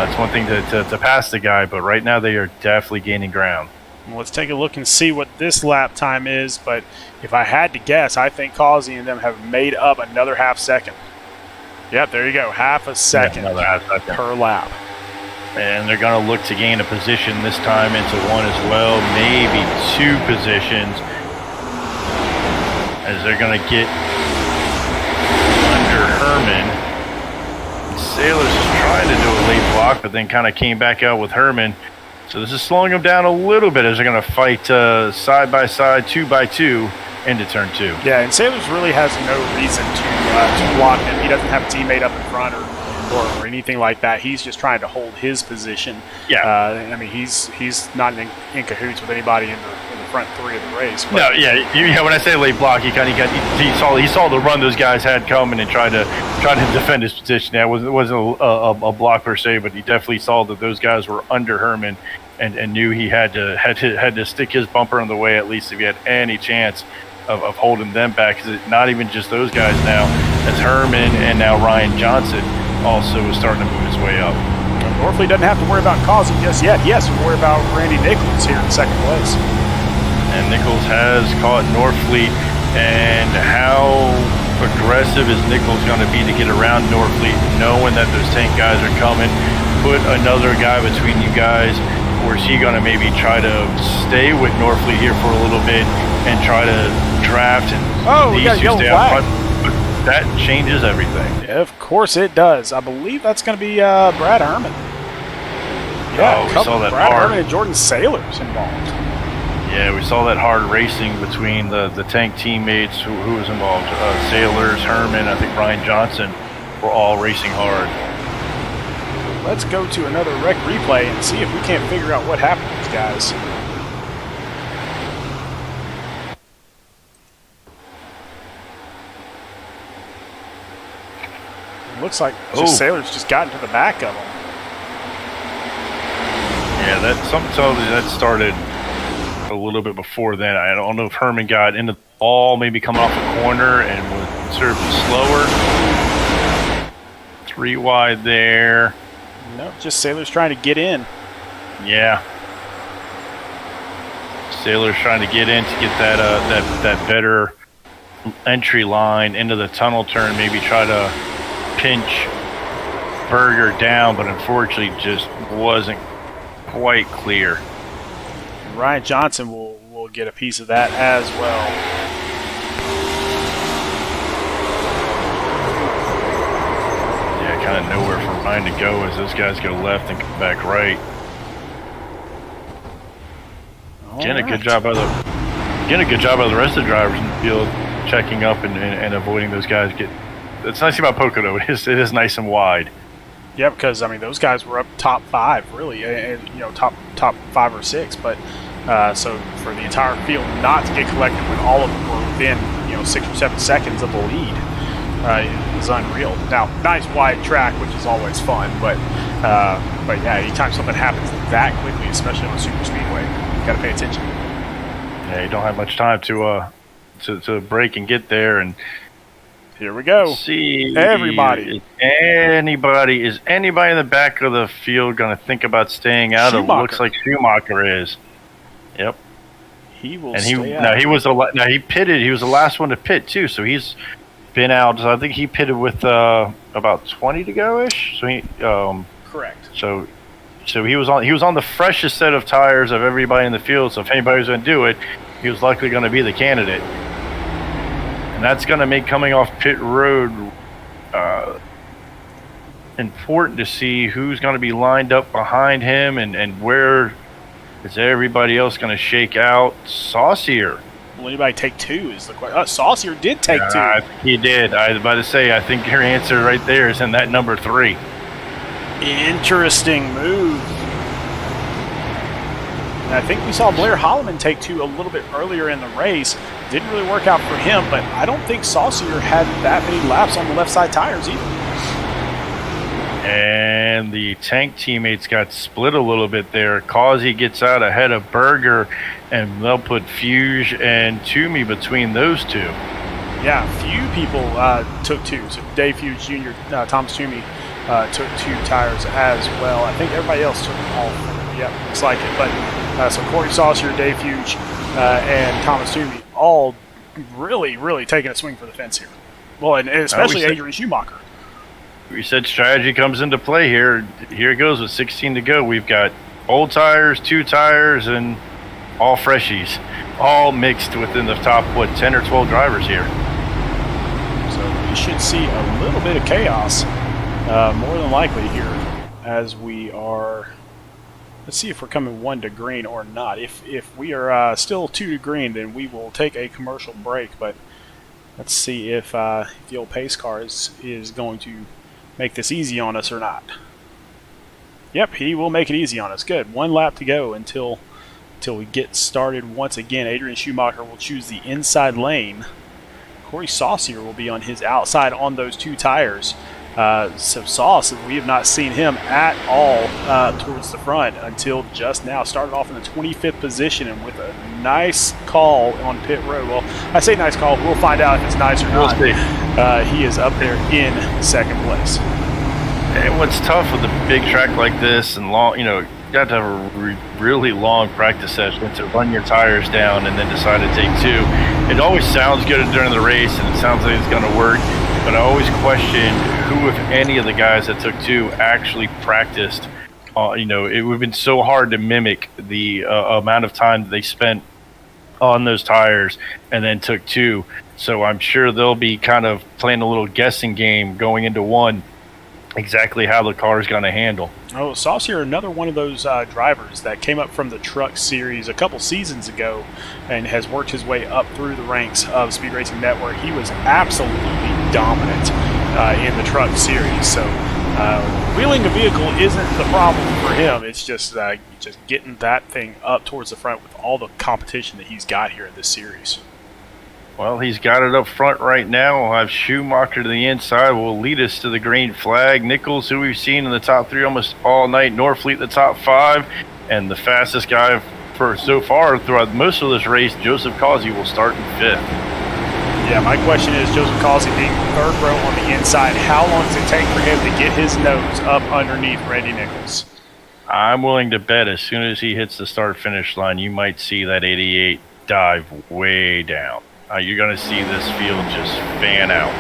It's one thing to pass the guy, but right now they are definitely gaining ground. Well, let's take a look and see what this lap time is, but if I had to guess, I think Causey and them have made up another half second. Yep, there you go, half a second per lap. And they're going to look to gain a position this time into one as well, maybe 2 positions, as they're going to get under Herman. Sailors is trying to do a late block, but then kind of came back out with Herman. So this is slowing them down a little bit as they're going to fight side by side, 2 by 2 into turn 2. Yeah, and Sailors really has no reason to block him. He doesn't have a teammate up in front or anything like that. He's just trying to hold his position. Yeah. I mean, he's not in cahoots with anybody in the front three of the race. But. No, yeah. When I say late block, he saw the run those guys had coming and tried to defend his position. That wasn't a block per se, but he definitely saw that those guys were under Herman and knew he had to stick his bumper in the way at least if he had any chance of holding them back. Because it's not even just those guys now. It's Herman and now Ryan Johnson also is starting to move his way up. Norfleet doesn't have to worry about causing just yet. He has to worry about Randy Nichols here in second place. And Nichols has caught Norfleet. And how aggressive is Nichols going to be to get around Norfleet, knowing that those tank guys are coming? Put another guy between you guys, or is he going to maybe try to stay with Norfleet here for a little bit and try to draft and we got a yellow flag. That changes everything. Yeah, of course it does. I believe that's going to be Brad Herman. Yeah, we saw that Brad hard. Herman and Jordan Sailors involved. Yeah, we saw that hard racing between the tank teammates who was involved. Sailors, Herman, I think Ryan Johnson were all racing hard. Let's go to another rec replay and see if we can't figure out what happened to these guys. Looks like Sailors just got into the back of them. Yeah, something tells me that started a little bit before then. I don't know if Herman got into the ball, maybe coming off the corner and was considerably slower. 3 wide there. No, just Sailors trying to get in. Yeah. Sailors trying to get in to get that better entry line into the tunnel turn, maybe try to pinch Berger down, but unfortunately just wasn't quite clear. And Ryan Johnson will get a piece of that as well. Yeah, kind of nowhere for Ryan to go as those guys go left and come back right. Again, a good job by the rest of the drivers in the field, checking up and avoiding those guys. It's nice about Pocono. It is nice and wide. Yeah, because I mean those guys were up top 5 really, and top 5 or 6. But so for the entire field not to get collected when all of them were within 6 or 7 seconds of the lead is unreal. Now, nice wide track, which is always fun, but yeah, anytime something happens that quickly, especially on a super speedway, you got to pay attention. Yeah, you don't have much time to break and get there. And here we go. See everybody. Is anybody in the back of the field going to think about staying out? Schumacher. It looks like Schumacher is. Yep. He will and stay out. Now he pitted. He was the last one to pit too, so he's been out. So I think he pitted with about 20 to go ish. So he correct. So he was on the freshest set of tires of everybody in the field. So if anybody was going to do it, he was likely going to be the candidate. And that's going to make coming off pit road important to see who's going to be lined up behind him and where is everybody else going to shake out. Saucier. Will anybody take 2 is the question. Saucier did take 2. He did. I was about to say, I think your answer right there is in that number 3. Interesting move. And I think we saw Blair Holloman take 2 a little bit earlier in the race. Didn't really work out for him, but I don't think Saucier had that many laps on the left side tires either. And the tank teammates got split a little bit there. Causey gets out ahead of Berger, and they'll put Fuge and Toomey between those 2. Yeah, few people took 2. So Dave Fuge Jr., Thomas Toomey took 2 tires as well. I think everybody else took all 4. Yeah, looks like it. But so Corey Saucier, Dave Fuge, and Thomas Toomey all really, really taking a swing for the fence here. Well, and especially Adrian Schumacher. We said strategy comes into play here. Here it goes with 16 to go. We've got old tires, 2 tires, and all freshies, all mixed within the top, 10 or 12 drivers here. So we should see a little bit of chaos, more than likely here, as we are Let's see if we're coming 1 to green or not. If we are still 2 to green, then we will take a commercial break. But let's see if the old pace car is going to make this easy on us or not. Yep, he will make it easy on us. Good. 1 lap to go until we get started once again. Adrian Schumacher will choose the inside lane. Corey Saucier will be on his outside on those 2 tires. So Sauce, we have not seen him at all towards the front until just now. Started off in the 25th position and with a nice call on pit road. Well, I say nice call. We'll find out if it's nice or not. He is up there in 2nd place. And what's tough with a big track like this and long, you got to have a really long practice session to run your tires down and then decide to take 2. It always sounds good during the race and it sounds like it's going to work, but I always question who, if any of the guys that took 2 actually practiced. It would have been so hard to mimic the amount of time that they spent on those tires and then took 2. So I'm sure they'll be kind of playing a little guessing game going into 1. Exactly how the car is going to handle. Oh, Saucier, another one of those drivers that came up from the Truck Series a couple seasons ago and has worked his way up through the ranks of Speed Racing Network. He was absolutely dominant in the Truck Series. So wheeling a vehicle isn't the problem for him. It's just getting that thing up towards the front with all the competition that he's got here in this series. Well, he's got it up front right now. We'll have Schumacher to the inside. Will lead us to the green flag. Nichols, who we've seen in the top 3 almost all night. Norfleet, the top 5. And the fastest guy for so far throughout most of this race, Joseph Causey, will start in 5th. Yeah, my question is, Joseph Causey being 3rd row on the inside, how long does it take for him to get his nose up underneath Randy Nichols? I'm willing to bet as soon as he hits the start-finish line, you might see that 88 dive way down. You're going to see this field just fan out.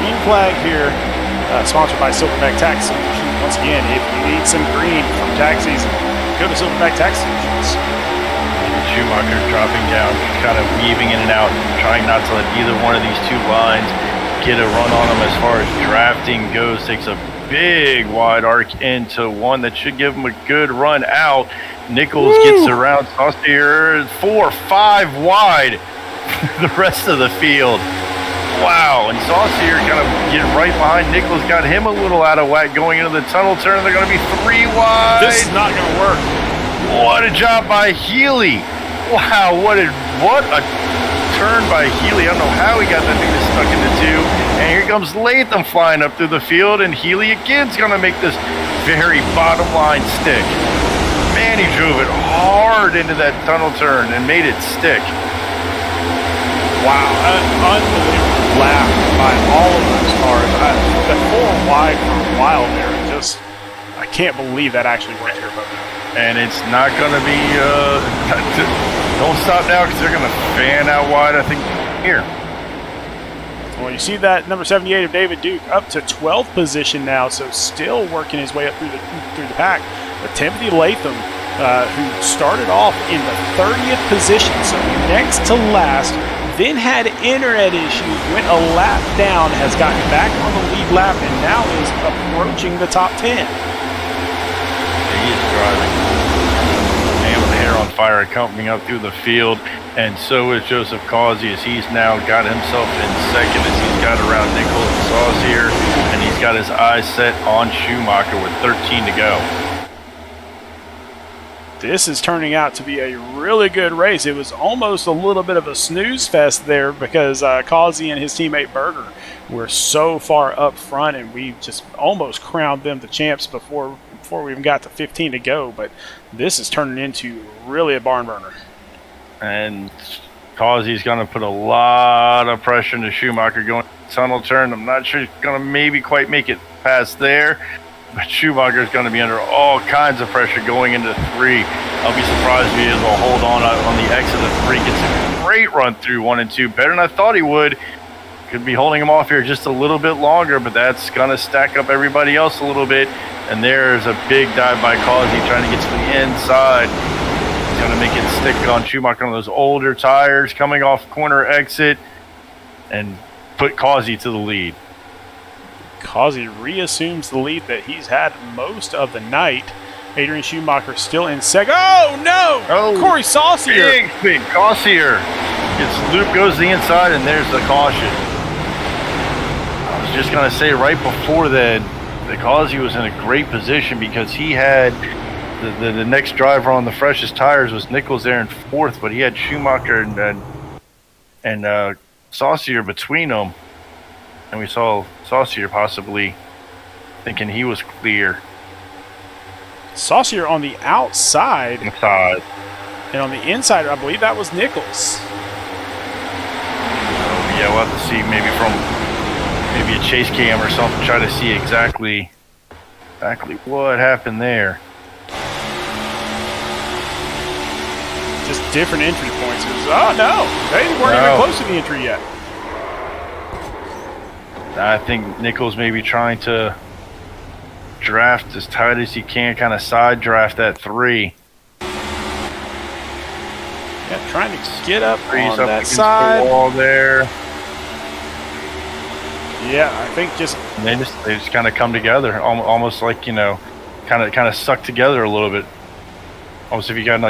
Green flag here, sponsored by Silverback Tax Solutions. Once again, if you need some green from tax season, go to Silverback Tax Solutions. Schumacher dropping down, kind of weaving in and out, trying not to let either one of these 2 lines get a run on them as far as drafting goes. Takes a big wide arc into 1 that should give him a good run out. Nichols gets around Saucier 4, 5 wide the rest of the field. Wow, and Saucier kind of get right behind Nichols, got him a little out of whack going into the tunnel turn. They're going to be 3 wide. This is not going to work. What a job by Healy. Wow, what a turn by Healy. I don't know how he got that thing stuck into 2. And here comes Latham flying up through the field, and Healy again's going to make this very bottom line stick. Man, he drove it hard into that tunnel turn and made it stick. Wow, unbelievable lap by all of those cars. The 4 wide for a while there, I can't believe that actually worked here, but. And it's not going to be, don't stop now because they're going to fan out wide, I think, here. Well, you see that number 78 of David Duke up to 12th position now, so still working his way up through the pack. But Timothy Latham, who started off in the 30th position, so next to last, then had internet issues, went a lap down, has gotten back on the lead lap, and now is approaching the top 10. He is driving. Man with the hair on fire coming up through the field. And so is Joseph Causey, as he's now got himself in 2nd as he's got around Nichols and Saucier, and he's got his eyes set on Schumacher with 13 to go. This is turning out to be a really good race. It was almost a little bit of a snooze fest there because Causey and his teammate Berger were so far up front, and we just almost crowned them the champs before we even got to 15 to go. But this is turning into really a barn burner. And Causey's going to put a lot of pressure into Schumacher going tunnel turn. I'm not sure he's going to maybe quite make it past there, but Schumacher's going to be under all kinds of pressure going into 3. I'll be surprised if he is able to hold on the exit of 3. Gets a great run through 1 and 2, better than I thought he would. Could be holding him off here just a little bit longer, but that's going to stack up everybody else a little bit. And there's a big dive by Causey trying to get to the inside. Going to make it stick on Schumacher on those older tires coming off corner exit and put Causey to the lead. Causey reassumes the lead that he's had most of the night. Adrian Schumacher still in second. Oh, no! Oh, Corey Saucier. Big Saucier. His loop goes to the inside, and there's the caution. I was just going to say right before that Causey was in a great position because he had the next driver on the freshest tires was Nichols there in fourth, but he had Schumacher and Saucier between them. And we saw Saucier possibly thinking he was clear. Saucier on the outside. Inside. And on the inside, I believe that was Nichols. Yeah, we'll have to see maybe from a chase cam or something, try to see exactly what happened there. Just different entry points. Oh, no. They weren't even close to the entry yet. I think Nichols may be trying to draft as tight as he can, kind of side draft that 3. Yeah, trying to get up Three's on up that against side. the wall there. Yeah, I think just And they just kind of come together, almost like, kind of suck together a little bit. Almost if you got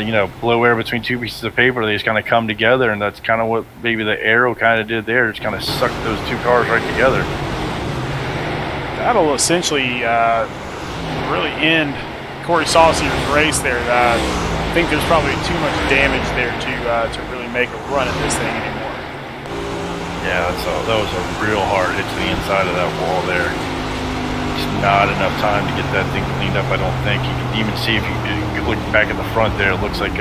blow air between 2 pieces of paper, they just kind of come together, and that's kind of what maybe the arrow kind of did there. Just kind of sucked those 2 cars right together. that'll essentially really end Corey Saucier's race there. I think there's probably too much damage there to really make a run at this thing anymore. Yeah, that was a real hard hit to the inside of that wall there. Just not enough time to get that thing cleaned up, I don't think. You can even see if you look back at the front there, it looks like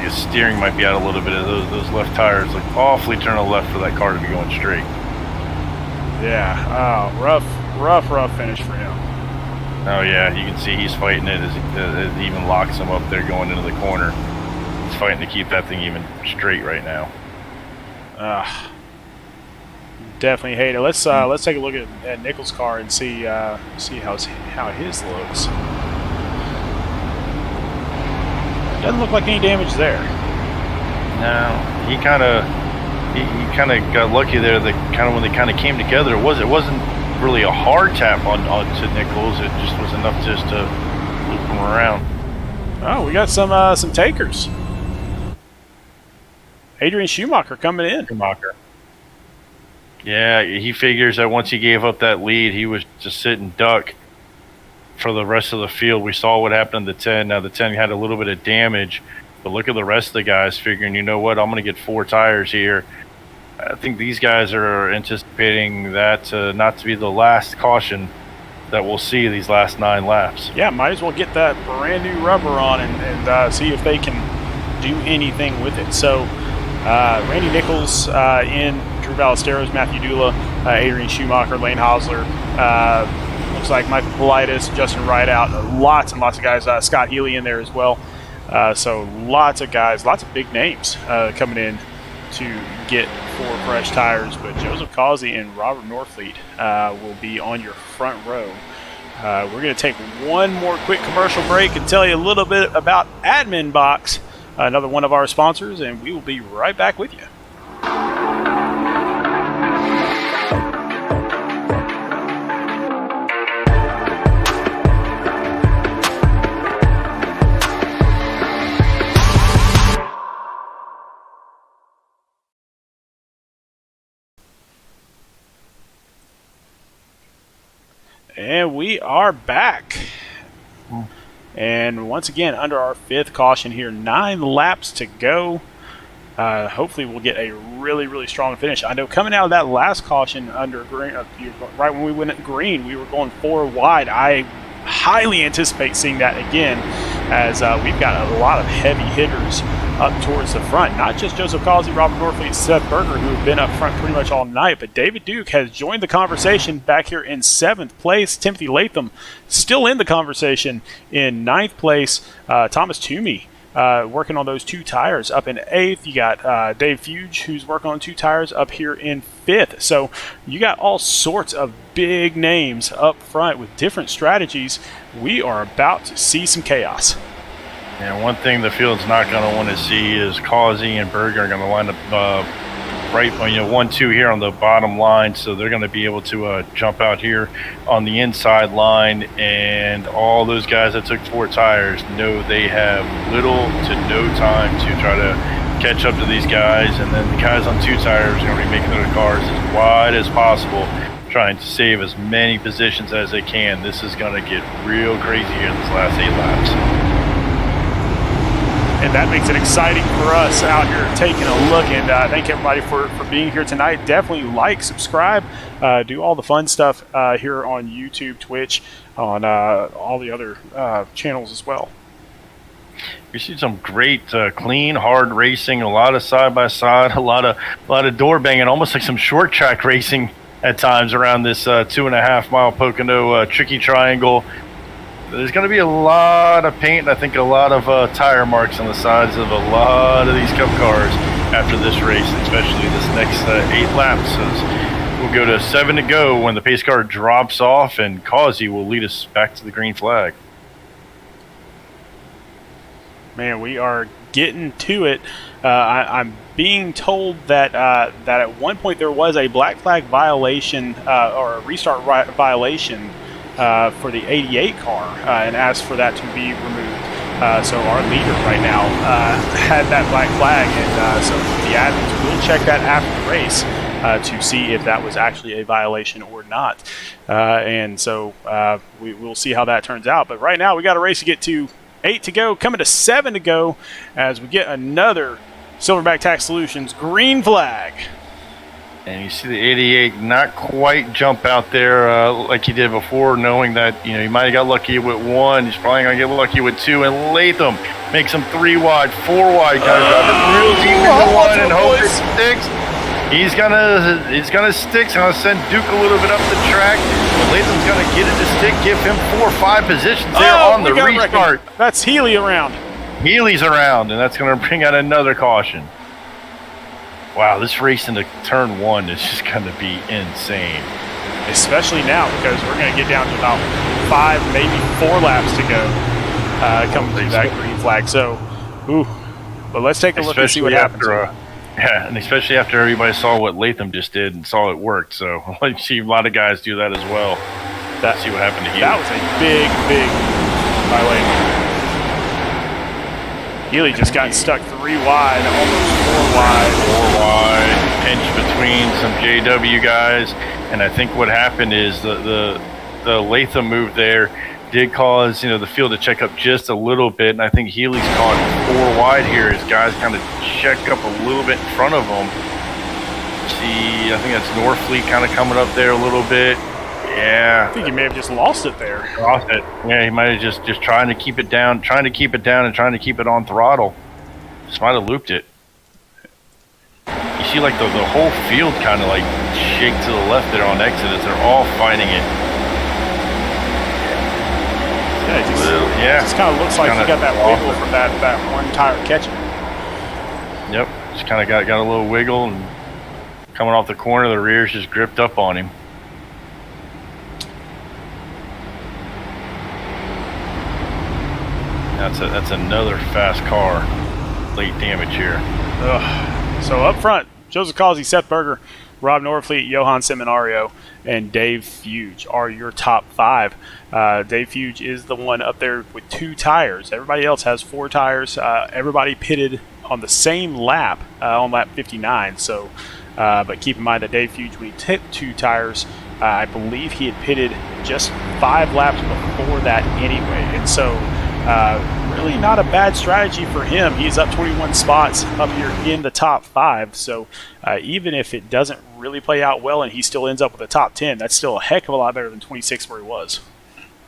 his steering might be out a little bit. Of those left tires look awfully turn to the left for that car to be going straight. Yeah, rough finish for him. Oh yeah, you can see he's fighting it as it even locks him up there going into the corner. He's fighting to keep that thing even straight right now. Definitely hate it. Let's take a look at Nichols' car and see how his looks. Doesn't look like any damage there. No, he kind of got lucky there. When they kind of came together, it wasn't really a hard tap on to Nichols. It just was enough just to loop him around. Oh, we got some takers. Adrian Schumacher coming in. Schumacher. Yeah, he figures that once he gave up that lead, he was just sitting duck for the rest of the field. We saw what happened to the 10. Now, the 10 had a little bit of damage, but look at the rest of the guys figuring, you know what, I'm going to get 4 tires here. I think these guys are anticipating that not to be the last caution that we'll see these last 9 laps. Yeah, might as well get that brand new rubber on and see if they can do anything with it. So, Randy Nichols in, Drew Ballesteros, Matthew Dula, Adrian Schumacher, Lane Hosler, looks like Michael Politis, Justin Rideout, lots and lots of guys, Scott Healy in there as well. So lots of guys, lots of big names coming in to get 4 fresh tires. But Joseph Causey and Robert Norfleet will be on your front row. We're going to take one more quick commercial break and tell you a little bit about Admin Box, another one of our sponsors, and we will be right back with you. And we are back. And once again, under our 5th caution here, 9 laps to go. Hopefully we'll get a really, really strong finish. I know coming out of that last caution under green, right when we went at green, we were going 4 wide. I highly anticipate seeing that again, as we've got a lot of heavy hitters up towards the front. Not just Joseph Causey, Robert Norfleet, Seth Berger, who have been up front pretty much all night, but David Duke has joined the conversation back here in 7th place. Timothy Latham still in the conversation in 9th place. Thomas Toomey working on those 2 tires up in 8th. You got Dave Fuge, who's working on 2 tires up here in 5th. So you got all sorts of big names up front with different strategies. We are about to see some chaos. And one thing the field's not going to want to see is Causey and Berger are going to line up right, 1-2 here on the bottom line, so they're going to be able to jump out here on the inside line, and all those guys that took 4 tires know they have little to no time to try to catch up to these guys, and then the guys on 2 tires are going to be making their cars as wide as possible, trying to save as many positions as they can. This is going to get real crazy here in this last 8 laps. And that makes it exciting for us out here taking a look. And thank everybody for being here tonight. Definitely like, subscribe, do all the fun stuff here on YouTube, Twitch, on all the other channels as well. You see some great, clean, hard racing. A lot of side by side, a lot of door banging, almost like some short track racing at times around this 2.5 mile Pocono tricky triangle. There's going to be a lot of paint, and I think a lot of tire marks on the sides of a lot of these Cup cars after this race, especially this next 8 laps. As we'll go to 7 to go when the pace car drops off, and Causey will lead us back to the green flag. Man, we are getting to it. I'm being told that that at one point there was a black flag violation or a restart violation for the 88 car and asked for that to be removed. So our leader right now had that black flag, and so the admins will check that after the race to see if that was actually a violation or not. And so we'll see how that turns out. But right now we got a race to get to. 8 to go, coming to 7 to go as we get another Silverback Tax Solutions green flag. And you see the 88 not quite jump out there like he did before, knowing that he might have got lucky with 1. He's probably going to get lucky with 2. And Latham makes him 3 wide, 4 wide. Guys, real deep into 1 and hope it sticks. He's gonna stick. He's gonna send Duke a little bit up the track. Latham's gonna get it to stick, give him 4 or 5 positions there on the restart. That's Healy around. Healy's around, and that's gonna bring out another caution. Wow, this race into turn 1 is just gonna be insane. Especially now, because we're gonna get down to about 5, maybe 4 laps to go coming through that green flag. So, but let's take a look and see what happens. Yeah, and especially after everybody saw what Latham just did and saw it worked. So I see a lot of guys do that as well. Let's see what happened to Healy. That was a big violation. Healy just got stuck 3 wide, almost 4 wide. 4 wide, pinch between some JW guys. And I think what happened is the Latham move there did cause the field to check up just a little bit, and I think Healy's caught 4 wide here as guys kind of check up a little bit in front of him. See, I think that's Norfleet kind of coming up there a little bit. Yeah, I think he may have just lost it there. Lost it. Yeah, he might have just trying to keep it down, and trying to keep it on throttle. Just might have looped it. You see, like the whole field kind of like shake to the left there on exit as they're all fighting it. Yeah, it just kind of looks like he got that wiggle from that one tire catching. Yep, just kind of got a little wiggle, and coming off the corner, the rear's just gripped up on him. That's another fast car. Late damage here. So up front, Joseph Causey, Seth Berger, Rob Norfleet, Johan Seminario, and Dave Fuge are your top 5. Dave Fuge is the one up there with 2 tires. Everybody else has 4 tires. Everybody pitted on the same lap, on lap 59. So, but keep in mind that Dave Fuge, when he hit 2 tires, I believe he had pitted just 5 laps before that anyway. And so, really not a bad strategy for him. He's up 21 spots up here in the top 5. So even if it doesn't really play out well and he still ends up with a top 10, that's still a heck of a lot better than 26 where he was.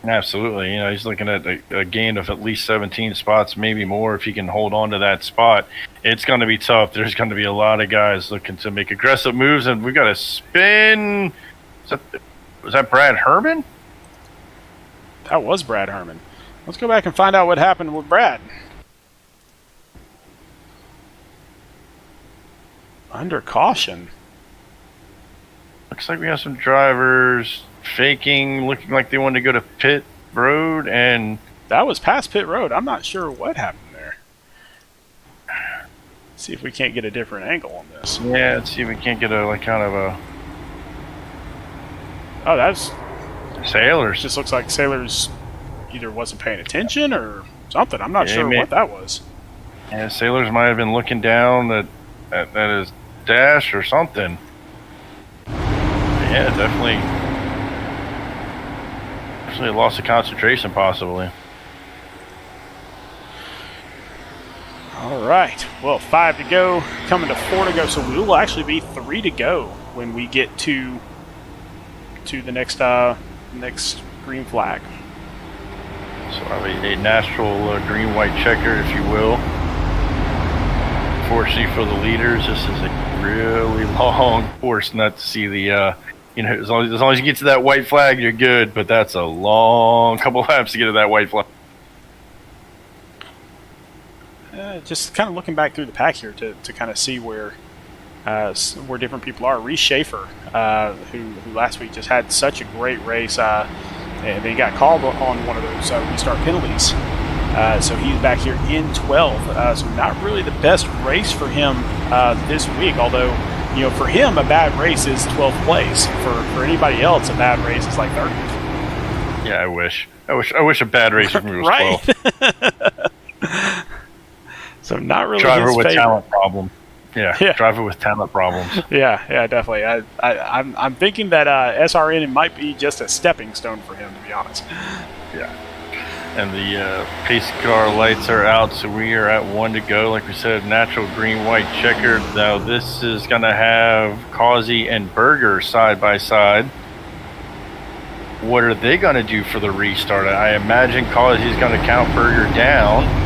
Absolutely. He's looking at a gain of at least 17 spots, maybe more if he can hold on to that spot. It's going to be tough. There's going to be a lot of guys looking to make aggressive moves, and we've got a spin. Was that Brad Herman? That was Brad Herman. Let's go back and find out what happened with Brad. Under caution. Looks like we have some drivers faking, looking like they wanted to go to pit road, and that was past pit road. I'm not sure what happened there. see if we can't get a different angle on this. Yeah, let's see if we can't get a kind of a. Oh, that's Sailors. just looks like Sailors either wasn't paying attention or something. I'm not sure what that was. Yeah, Sailors might have been looking down at his dash or something. Yeah, definitely lost of concentration, possibly. All right. Well, 5 to go, coming to 4 to go. So we will actually be 3 to go when we get to the next green flag. So a natural green-white checker, if you will. Fortunately for the leaders, this is a really long course not to see the, as long as you get to that white flag, you're good, but that's a long couple laps to get to that white flag. Just kind of looking back through the pack here to kind of see where different people are. Reese Schaefer, who last week just had such a great race, and then got called on one of those restart penalties. So he's back here in 12th. So not really the best race for him this week, although, for him, a bad race is 12th place. For anybody else, a bad race is like 30th. Yeah, I wish a bad race for me was 12th. So not really driver his with favorite. talent problem. Yeah, driver with talent problems. Yeah, definitely. I'm thinking that SRN might be just a stepping stone for him, to be honest. Yeah. And the pace car lights are out, so we are at 1 to go. Like we said, natural green-white checker. Now this is going to have Causey and Berger side by side. What are they going to do for the restart? I imagine Causey's going to count Berger down.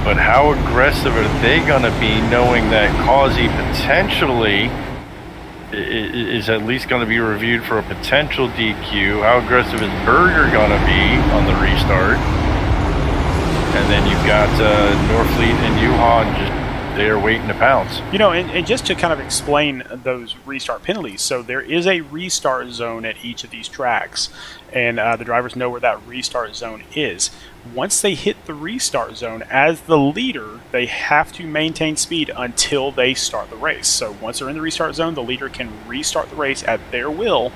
But how aggressive are they going to be, knowing that Causey potentially is at least going to be reviewed for a potential DQ? How aggressive is Berger going to be on the restart? And then you've got Norfleet and Yuhan just there waiting to pounce. And just to kind of explain those restart penalties, so there is a restart zone at each of these tracks, and the drivers know where that restart zone is. Once they hit the restart zone, as the leader, they have to maintain speed until they start the race. So once they're in the restart zone, the leader can restart the race at their will,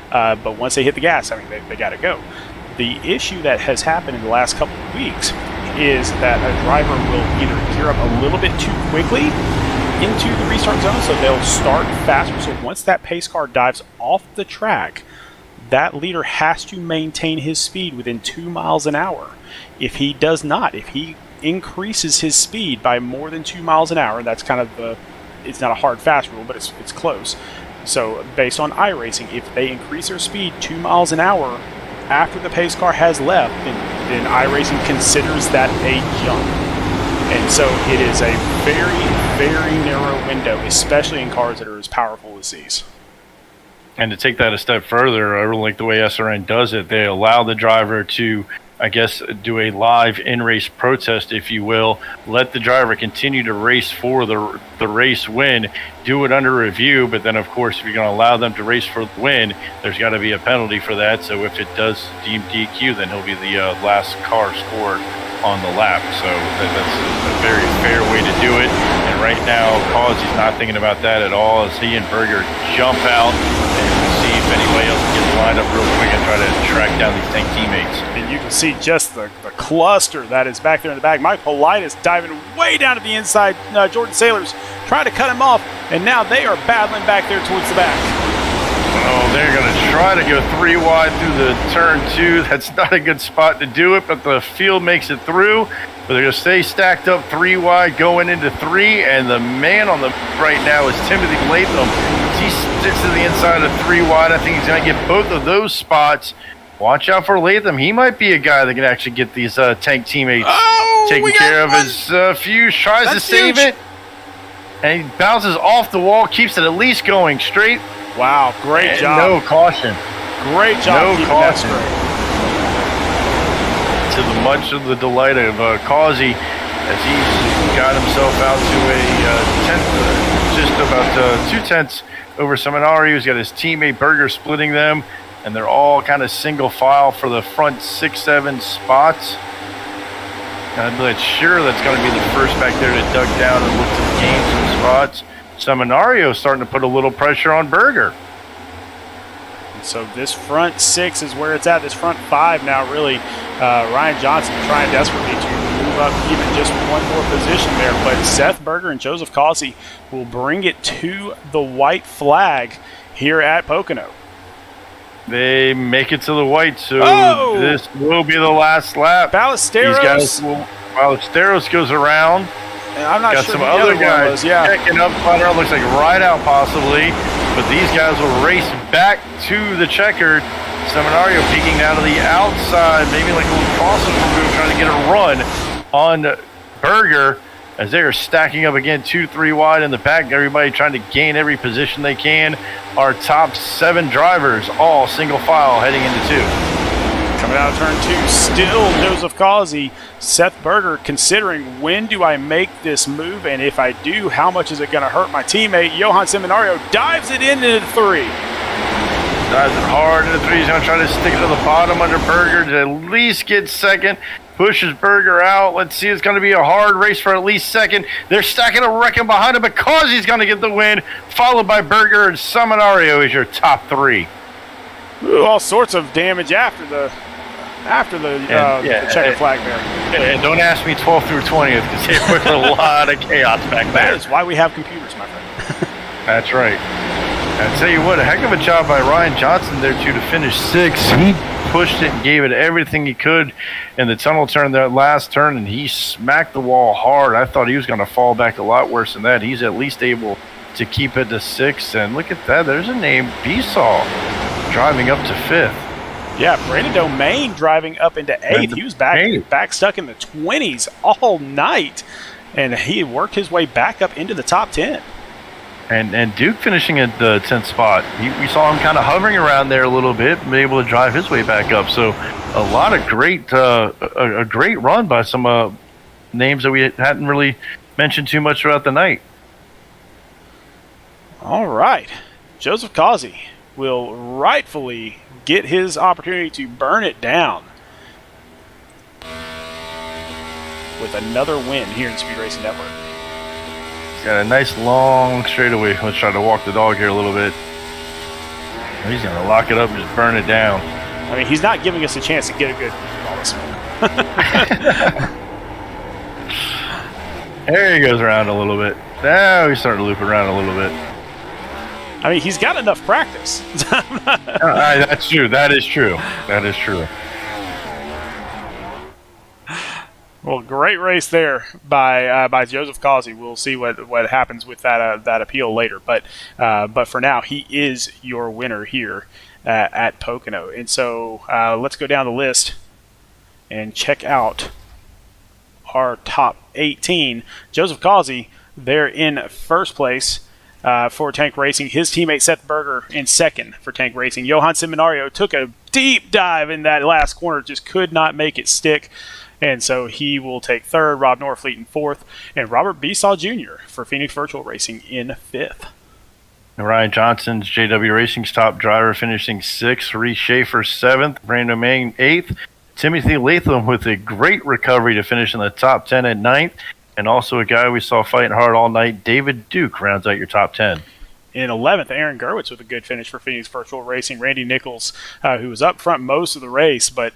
but once they hit the gas, they got to go. The issue that has happened in the last couple of weeks is that a driver will either gear up a little bit too quickly into the restart zone, so they'll start faster. So once that pace car dives off the track, that leader has to maintain his speed within 2 miles an hour. If he does not, if he increases his speed by more than 2 miles an hour, that's kind of it's not a hard fast rule, but it's close. So based on iRacing, if they increase their speed 2 miles an hour after the pace car has left, then iRacing considers that a jump. And so it is a very, very narrow window, especially in cars that are as powerful as these. And to take that a step further, I really like the way SRN does it. They allow the driver to, I guess, do a live in-race protest, if you will. Let the driver continue to race for the race win. Do it under review, but then, of course, if you're going to allow them to race for the win, there's got to be a penalty for that. So if it does deem DQ, then he'll be the last car scored on the lap. So that's a very fair way to do it. And right now, Causey's not thinking about that at all as he and Berger jump out and see if anybody else gets lined up real quick and try to track down these tank teammates. And you can see just the cluster that is back there in the back. Mike Politis diving way down to the inside. Jordan Sailors trying to cut him off, and now they are battling back there towards the back. Oh, they're going to try to go 3 wide through the turn 2. That's not a good spot to do it, but the field makes it through. But they're going to stay stacked up 3 wide going into 3, and the man on the right now is Timothy Latham. He sticks to the inside of 3 wide. I think he's going to get both of those spots. Watch out for Latham. He might be a guy that can actually get these tank teammates taken care of. His fuse tries to save it, and he bounces off the wall, keeps it at least going straight. Wow, great job. No caution. Great job. No caution. To the much of the delight of Causey, as he's got himself out to a just about 2/10 over Seminari. He's got his teammate Berger splitting them, and they're all kind of single file for the front 6-7 spots. I'm sure that's going to be the first back there to duck down and look to gain some spots. Seminario starting to put a little pressure on Berger. And so this front 6 is where it's at. This front 5 now really, Ryan Johnson trying desperately to move up even just one more position there. But Seth Berger and Joseph Causey will bring it to the white flag here at Pocono. They make it to the white, so this will be the last lap. Ballesteros. Ballesteros goes around. And I'm not got sure some who the other other guys one was, checking up. Looks like right out possibly, but these guys will race back to the checkered. Seminario peeking down to the outside, maybe like a little crossover move, trying to get a run on Berger as they are stacking up again 2-3 wide in the pack. Everybody trying to gain every position they can. Our top 7 drivers all single file heading into 2. Coming out of turn 2, still Joseph Causey, Seth Berger considering when do I make this move, and if I do, how much is it going to hurt my teammate? Johan Seminario dives it into the 3. Dives it hard into 3. He's going to try to stick it to the bottom under Berger to at least get second. Pushes Berger out. Let's see. It's going to be a hard race for at least second. They're stacking a wrecking behind him, but Causey's going to get the win, followed by Berger, and Seminario is your top 3. Ooh, all sorts of damage after the checker flag there. And don't ask me 12th through 20th because there was a lot of chaos back there. That is why we have computers, my friend. That's right. I tell you what, a heck of a job by Ryan Johnson there too to finish 6th. He pushed it and gave it everything he could in the tunnel turn, that last turn, and he smacked the wall hard. I thought he was going to fall back a lot worse than that. He's at least able to keep it to 6th, and look at that. There's a name, Besaw, driving up to 5th. Yeah, Brandon Domain driving up into 8th. He was back stuck in the 20s all night, and he worked his way back up into the top 10. And Duke finishing at the 10th spot. We saw him kind of hovering around there a little bit, and able to drive his way back up. So a lot of a great run by some names that we hadn't really mentioned too much throughout the night. All right. Joseph Causey will rightfully get his opportunity to burn it down with another win here in Speed Racing Network. Got a nice long straightaway. Let's try to walk the dog here a little bit. He's going to lock it up and just burn it down. I mean, he's not giving us a chance to get a good all this smoke. There he goes around a little bit. Now he's starting to loop around a little bit. I mean, he's got enough practice. That's true. That is true. That is true. Well, great race there by Joseph Causey. We'll see what happens with that appeal later. But for now, he is your winner here at Pocono. And so let's go down the list and check out our top 18. Joseph Causey, they're in first place for Tank Racing. His teammate Seth Berger in second for Tank Racing. Johan Seminario took a deep dive in that last corner, just could not make it stick. And so he will take third, Rob Norfleet in fourth, and Robert Besaw Jr. for Phoenix Virtual Racing in fifth. Ryan Johnson's JW Racing's top driver finishing sixth, Reese Schaefer seventh, Brandon Mang eighth, Timothy Latham with a great recovery to finish in the top 10 at ninth, and also a guy we saw fighting hard all night, David Duke, rounds out your top 10. In 11th, Aaron Gerwitz with a good finish for Phoenix Virtual Racing. Randy Nichols, who was up front most of the race, but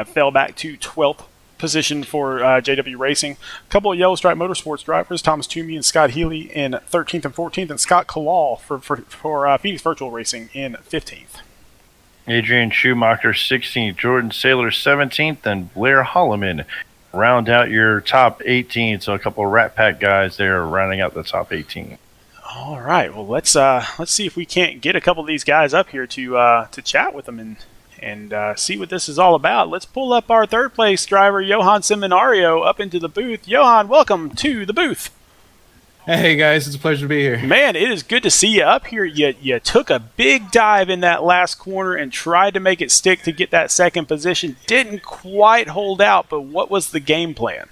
fell back to 12th position for JW Racing. A couple of Yellow Stripe Motorsports drivers, Thomas Toomey and Scott Healy in 13th and 14th, and Scott Kalal for Phoenix Virtual Racing in 15th. Adrian Schumacher 16th, Jordan Saylor 17th, and Blair Holloman round out your top 18. So a couple of Rat Pack guys there rounding out the top 18. All right, well let's see if we can't get a couple of these guys up here to chat with them and see what this is all about. Let's pull up our third place driver, Johan Seminario, up into the booth. Johan, welcome to the booth. Hey guys, it's a pleasure to be here. Man, it is good to see you up here. You took a big dive in that last corner and tried to make it stick to get that second position. Didn't quite hold out, but what was the game plan?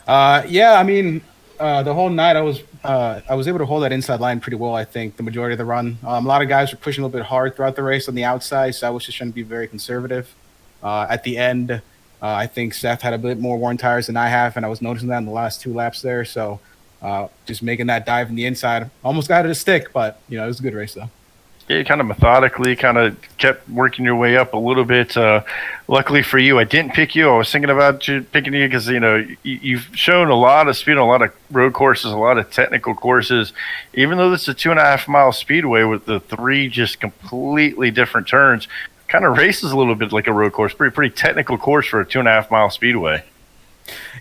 The whole night I was able to hold that inside line pretty well, I think, the majority of the run. A lot of guys were pushing a little bit hard throughout the race on the outside, so I was just trying to be very conservative. At the end, I think Seth had a bit more worn tires than I have, and I was noticing that in the last 2 laps there. So just making that dive in the inside, almost got it to stick, but it was a good race though. Yeah, you kind of methodically kind of kept working your way up a little bit. Luckily for you, I didn't pick you. I was thinking about picking you because, you've shown a lot of speed on a lot of road courses, a lot of technical courses. Even though this is a 2.5-mile speedway with the 3 just completely different turns, kind of races a little bit like a road course. Pretty technical course for a 2.5-mile speedway.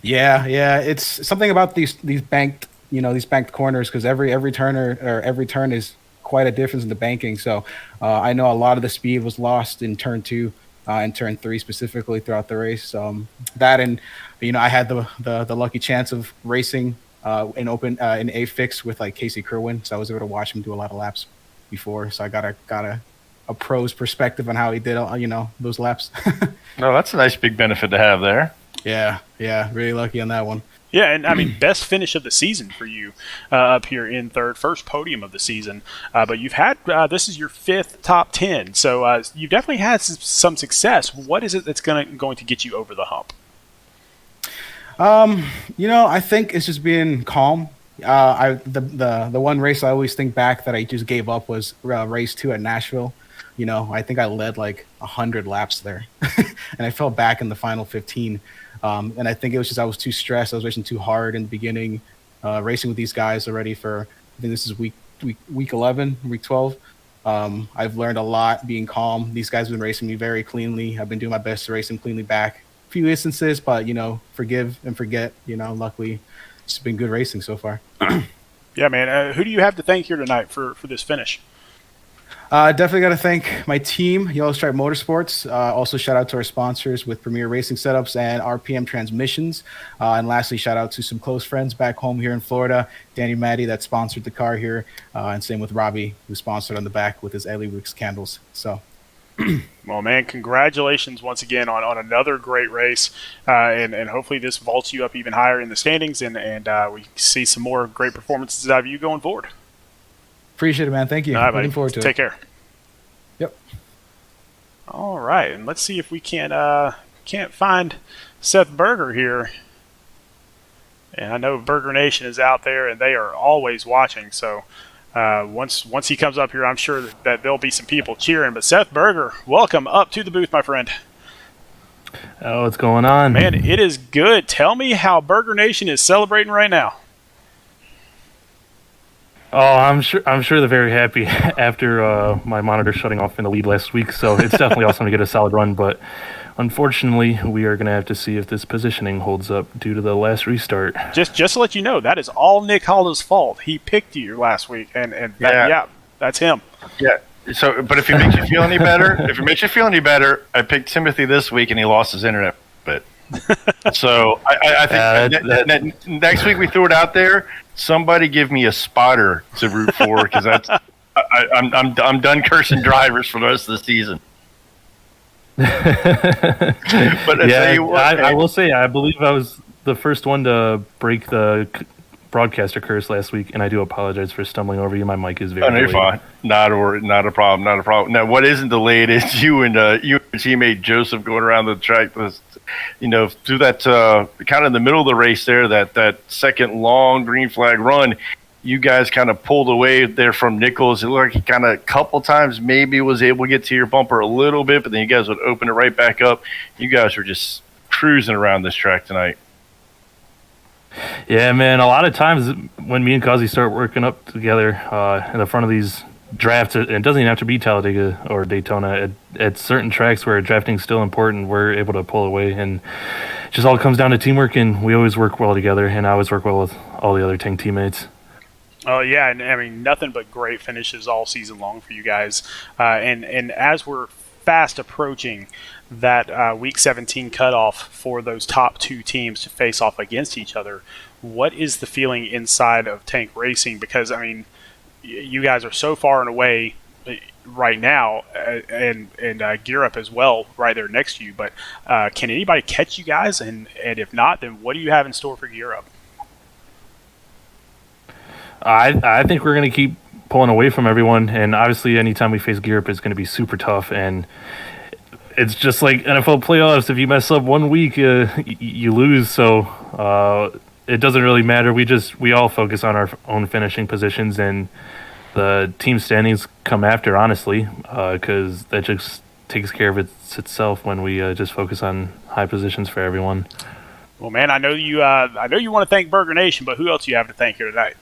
Yeah. It's something about these banked, these banked corners, because every turn is quite a difference in the banking. So I know a lot of the speed was lost in turn 2 and turn 3 specifically throughout the race. That, and I had the lucky chance of racing in A fix with like Casey Kerwin, so I was able to watch him do a lot of laps before. So I got a pro's perspective on how he did those laps. No, that's a nice big benefit to have there. Yeah, really lucky on that one. Yeah, and I mean, best finish of the season for you up here in third, first podium of the season. But you've had this is your 5th top 10, so you've definitely had some success. What is it that's going to get you over the hump? I think it's just being calm. The one race I always think back that I just gave up was race 2 at Nashville. I think I led like 100 laps there, and I fell back in the final 15. And I think it was just I was too stressed. I was racing too hard in the beginning, racing with these guys already for, I think this is week 11, week 12. I've learned a lot being calm. These guys have been racing me very cleanly. I've been doing my best to race them cleanly back. A few instances, but, forgive and forget. Luckily, it's been good racing so far. Yeah, man. Who do you have to thank here tonight for this finish? Definitely got to thank my team, Yellow Stripe Motorsports. Also, shout out to our sponsors with Premier Racing Setups and RPM Transmissions. And lastly, shout out to some close friends back home here in Florida, Danny Matty that sponsored the car here, and same with Robbie, who sponsored on the back with his Ellie Wicks candles. So, well, man, congratulations once again on another great race, and hopefully this vaults you up even higher in the standings, and we see some more great performances out of you going forward. Appreciate it, man. Thank you. All right, looking forward to it. Take care. Yep. All right, and let's see if we can't find Seth Berger here. And I know Burger Nation is out there, and they are always watching. So once he comes up here, I'm sure that there'll be some people cheering. But Seth Berger, welcome up to the booth, my friend. Oh, what's going on? Man, it is good. Tell me how Burger Nation is celebrating right now. Oh, I'm sure they're very happy after my monitor shutting off in the lead last week. So it's definitely awesome to get a solid run. But unfortunately, we are going to have to see if this positioning holds up due to the last restart. Just to let you know, that is all Nick Holda's fault. He picked you last week, and that's him. Yeah. So, but if it makes you feel any better, I picked Timothy this week, and he lost his internet. But so I think next week we threw it out there. Somebody give me a spotter to root for, because I'm done cursing drivers for the rest of the season. But I will say I believe I was the first one to break the broadcaster curse last week, and I do apologize for stumbling over you. My mic is very delayed. You're fine. Not a problem. Now, what isn't delayed is you and your teammate Joseph going around the track. Through that kind of in the middle of the race there, that second long green flag run, you guys kind of pulled away there from Nichols. It looked like kind of a couple times maybe was able to get to your bumper a little bit, but then you guys would open it right back up. You guys were just cruising around this track tonight. Yeah, man. A lot of times when me and Kazi start working up together in the front of these drafts, it doesn't even have to be Talladega or Daytona. At certain tracks where drafting is still important, we're able to pull away, and it just all comes down to teamwork, and we always work well together, and I always work well with all the other tank teammates. Oh, yeah, and I mean, nothing but great finishes all season long for you guys. And as we're fast approaching that Week 17 cutoff for those top 2 teams to face off against each other, what is the feeling inside of Tank Racing? Because, I mean, you guys are so far and away right now, and Gear Up as well right there next to you. But can anybody catch you guys? And if not, then what do you have in store for Gear Up? I think we're going to keep pulling away from everyone, and obviously anytime we face Gear Up, it's going to be super tough. And it's just like NFL playoffs. If you mess up 1 week, you lose. So it doesn't really matter. We all focus on our own finishing positions, and the team standings come after, honestly, because that just takes care of itself when we just focus on high positions for everyone. Well, man, I know you want to thank Burger Nation, but who else do you have to thank here tonight?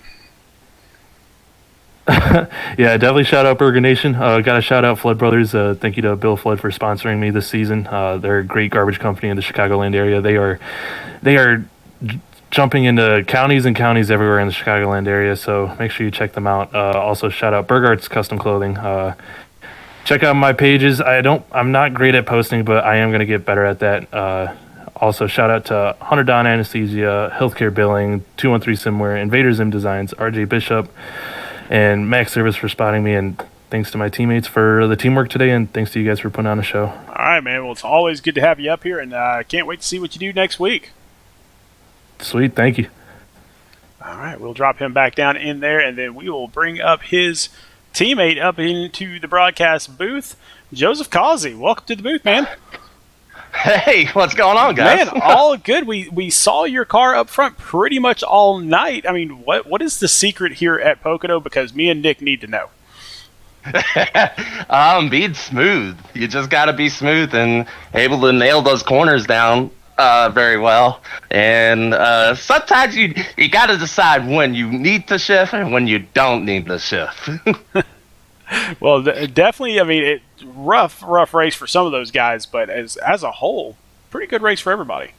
Yeah, definitely shout out Burger Nation. Got to shout out Flood Brothers. Thank you to Bill Flood for sponsoring me this season. They're a great garbage company in the Chicagoland area. They are jumping into counties and counties everywhere in the Chicagoland area, so make sure you check them out. Also, shout out Burgart's Custom Clothing. Check out my pages. I'm not great at posting, but I am going to get better at that. Also, shout out to Hunter Don Anesthesia, Healthcare Billing, 213 Simware, Invader Zim Designs, RJ Bishop, and Max Service for spotting me, and thanks to my teammates for the teamwork today, and thanks to you guys for putting on a show. All right, man. Well, it's always good to have you up here, and I can't wait to see what you do next week. Sweet, thank you. All right, we'll drop him back down in there, and then we will bring up his teammate up into the broadcast booth, Joseph Causey. Welcome to the booth, man. Hey, what's going on, guys? Man, all good. We saw your car up front pretty much all night. I mean, what is the secret here at Pocono? Because me and Nick need to know. Being smooth. You just got to be smooth and able to nail those corners down very well. And sometimes you got to decide when you need to shift and when you don't need to shift. Well, definitely. I mean, rough race for some of those guys, but as a whole, pretty good race for everybody.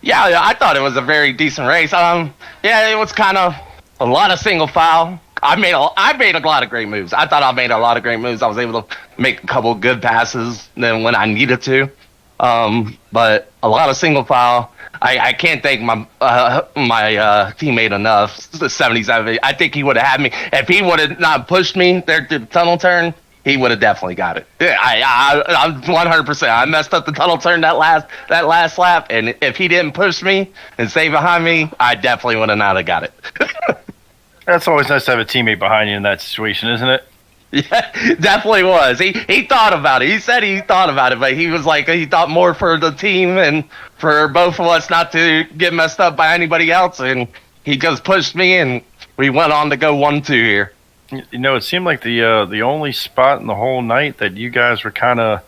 Yeah, I thought it was a very decent race. Yeah, it was kind of a lot of single file. I made a lot of great moves. I thought I made a lot of great moves. I was able to make a couple of good passes then when I needed to. But a lot of single file. I can't thank my teammate enough. The 77. I think he would have had me if he would have not pushed me there to the tunnel turn. He would have definitely got it. I'm 100%. I messed up the tunnel turn that last lap, and if he didn't push me and stay behind me, I definitely would have not have got it. That's always nice to have a teammate behind you in that situation, isn't it? Yeah, definitely was. He thought about it. He said he thought about it, but he was like, he thought more for the team and for both of us not to get messed up by anybody else. And he just pushed me, and we went on to go 1-2 here. You know, it seemed like the only spot in the whole night that you guys were kind of,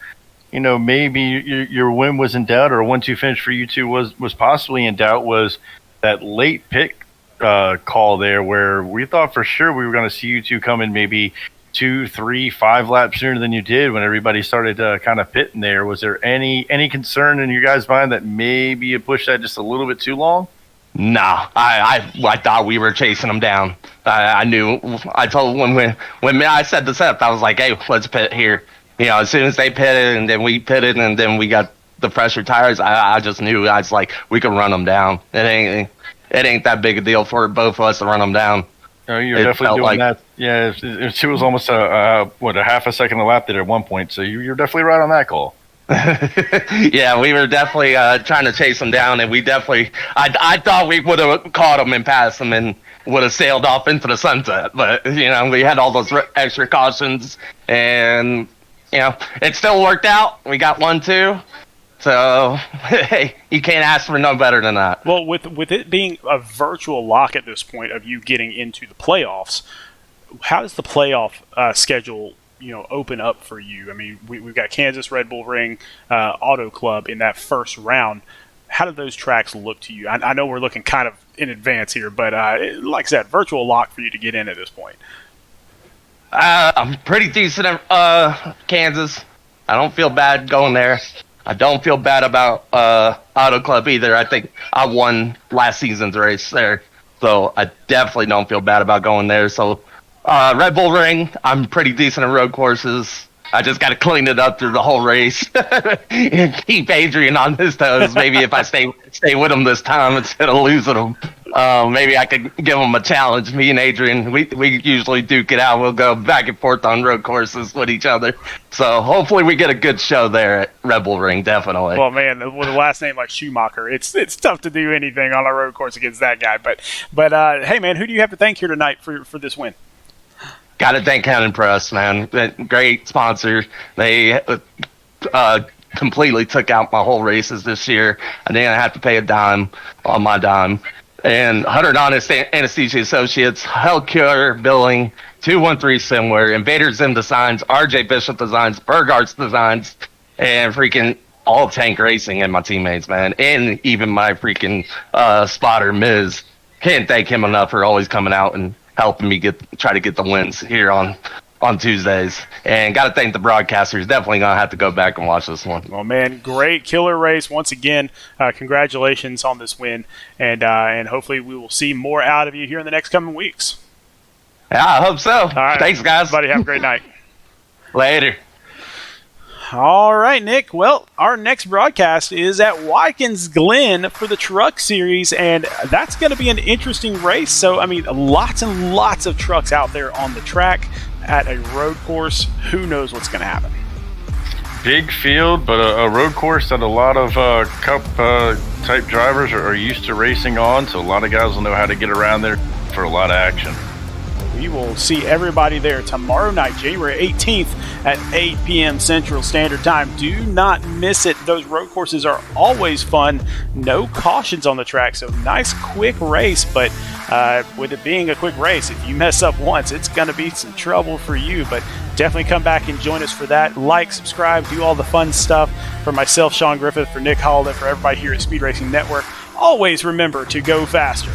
maybe your win was in doubt, or a 1-2 finish for you two was possibly in doubt, was that late pit call there, where we thought for sure we were going to see you two come in maybe 2, 3, 5 laps sooner than you did when everybody started kind of pitting there. Was there any concern in your guys' mind that maybe you pushed that just a little bit too long? Nah, I thought we were chasing them down. I knew. I told when I set this up, I was like, hey, let's pit here. As soon as they pitted and then we pitted and then we got the fresher tires, I just knew. I was like, we can run them down. It ain't that big a deal for both of us to run them down. Oh, you're definitely doing that. Yeah, it was almost a half a second a lap there at one point. So you're definitely right on that call. Yeah, we were definitely trying to chase them down, and we definitely. I thought we would have caught them and passed them and would have sailed off into the sunset. But we had all those extra cautions, and it still worked out. We got 1-2. So, hey, you can't ask for no better than that. Well, with it being a virtual lock at this point of you getting into the playoffs, how does the playoff schedule, open up for you? I mean, we've got Kansas, Red Bull Ring, Auto Club in that first round. How do those tracks look to you? I know we're looking kind of in advance here, but like I said, virtual lock for you to get in at this point. I'm pretty decent at Kansas. I don't feel bad going there. I don't feel bad about Auto Club either. I think I won last season's race there. So I definitely don't feel bad about going there. So Red Bull Ring, I'm pretty decent at road courses. I just got to clean it up through the whole race and keep Adrian on his toes. Maybe if I stay with him this time instead of losing him, maybe I could give him a challenge. Me and Adrian, we usually duke it out. We'll go back and forth on road courses with each other. So hopefully we get a good show there at Red Bull Ring, definitely. Well, man, with a last name like Schumacher, it's tough to do anything on a road course against that guy. But hey, man, who do you have to thank here tonight for this win? Got to thank Cannon Press, man. Great sponsor. They completely took out my whole races this year. I didn't have to pay a dime on my dime. And 100 Honest Anesthesia Associates, Hell Cure Billing, 213 Simware, Invader Zim Designs, RJ Bishop Designs, Burgarts Designs, and freaking all Tank Racing and my teammates, man. And even my freaking spotter, Miz. Can't thank him enough for always coming out and helping me try to get the wins here on Tuesdays. And got to thank the broadcasters. Definitely going to have to go back and watch this one. Well, man, great killer race. Once again, congratulations on this win. And hopefully we will see more out of you here in the next coming weeks. Yeah, I hope so. All right. Thanks, guys. Buddy, have a great night. Later. All right, Nick. Well, our next broadcast is at Watkins Glen for the Truck Series, and that's going to be an interesting race. So, I mean, lots and lots of trucks out there on the track at a road course. Who knows what's going to happen? Big field, but a road course that a lot of Cup type drivers are used to racing on, so a lot of guys will know how to get around there for a lot of action. We will see everybody there tomorrow night, January 18th at 8 p.m. Central Standard Time. Do not miss it. Those road courses are always fun. No cautions on the track, so nice, quick race. But with it being a quick race, if you mess up once, it's going to be some trouble for you. But definitely come back and join us for that. Like, subscribe, do all the fun stuff. For myself, Sean Griffith, for Nick Holden, for everybody here at Speed Racing Network, always remember to go faster.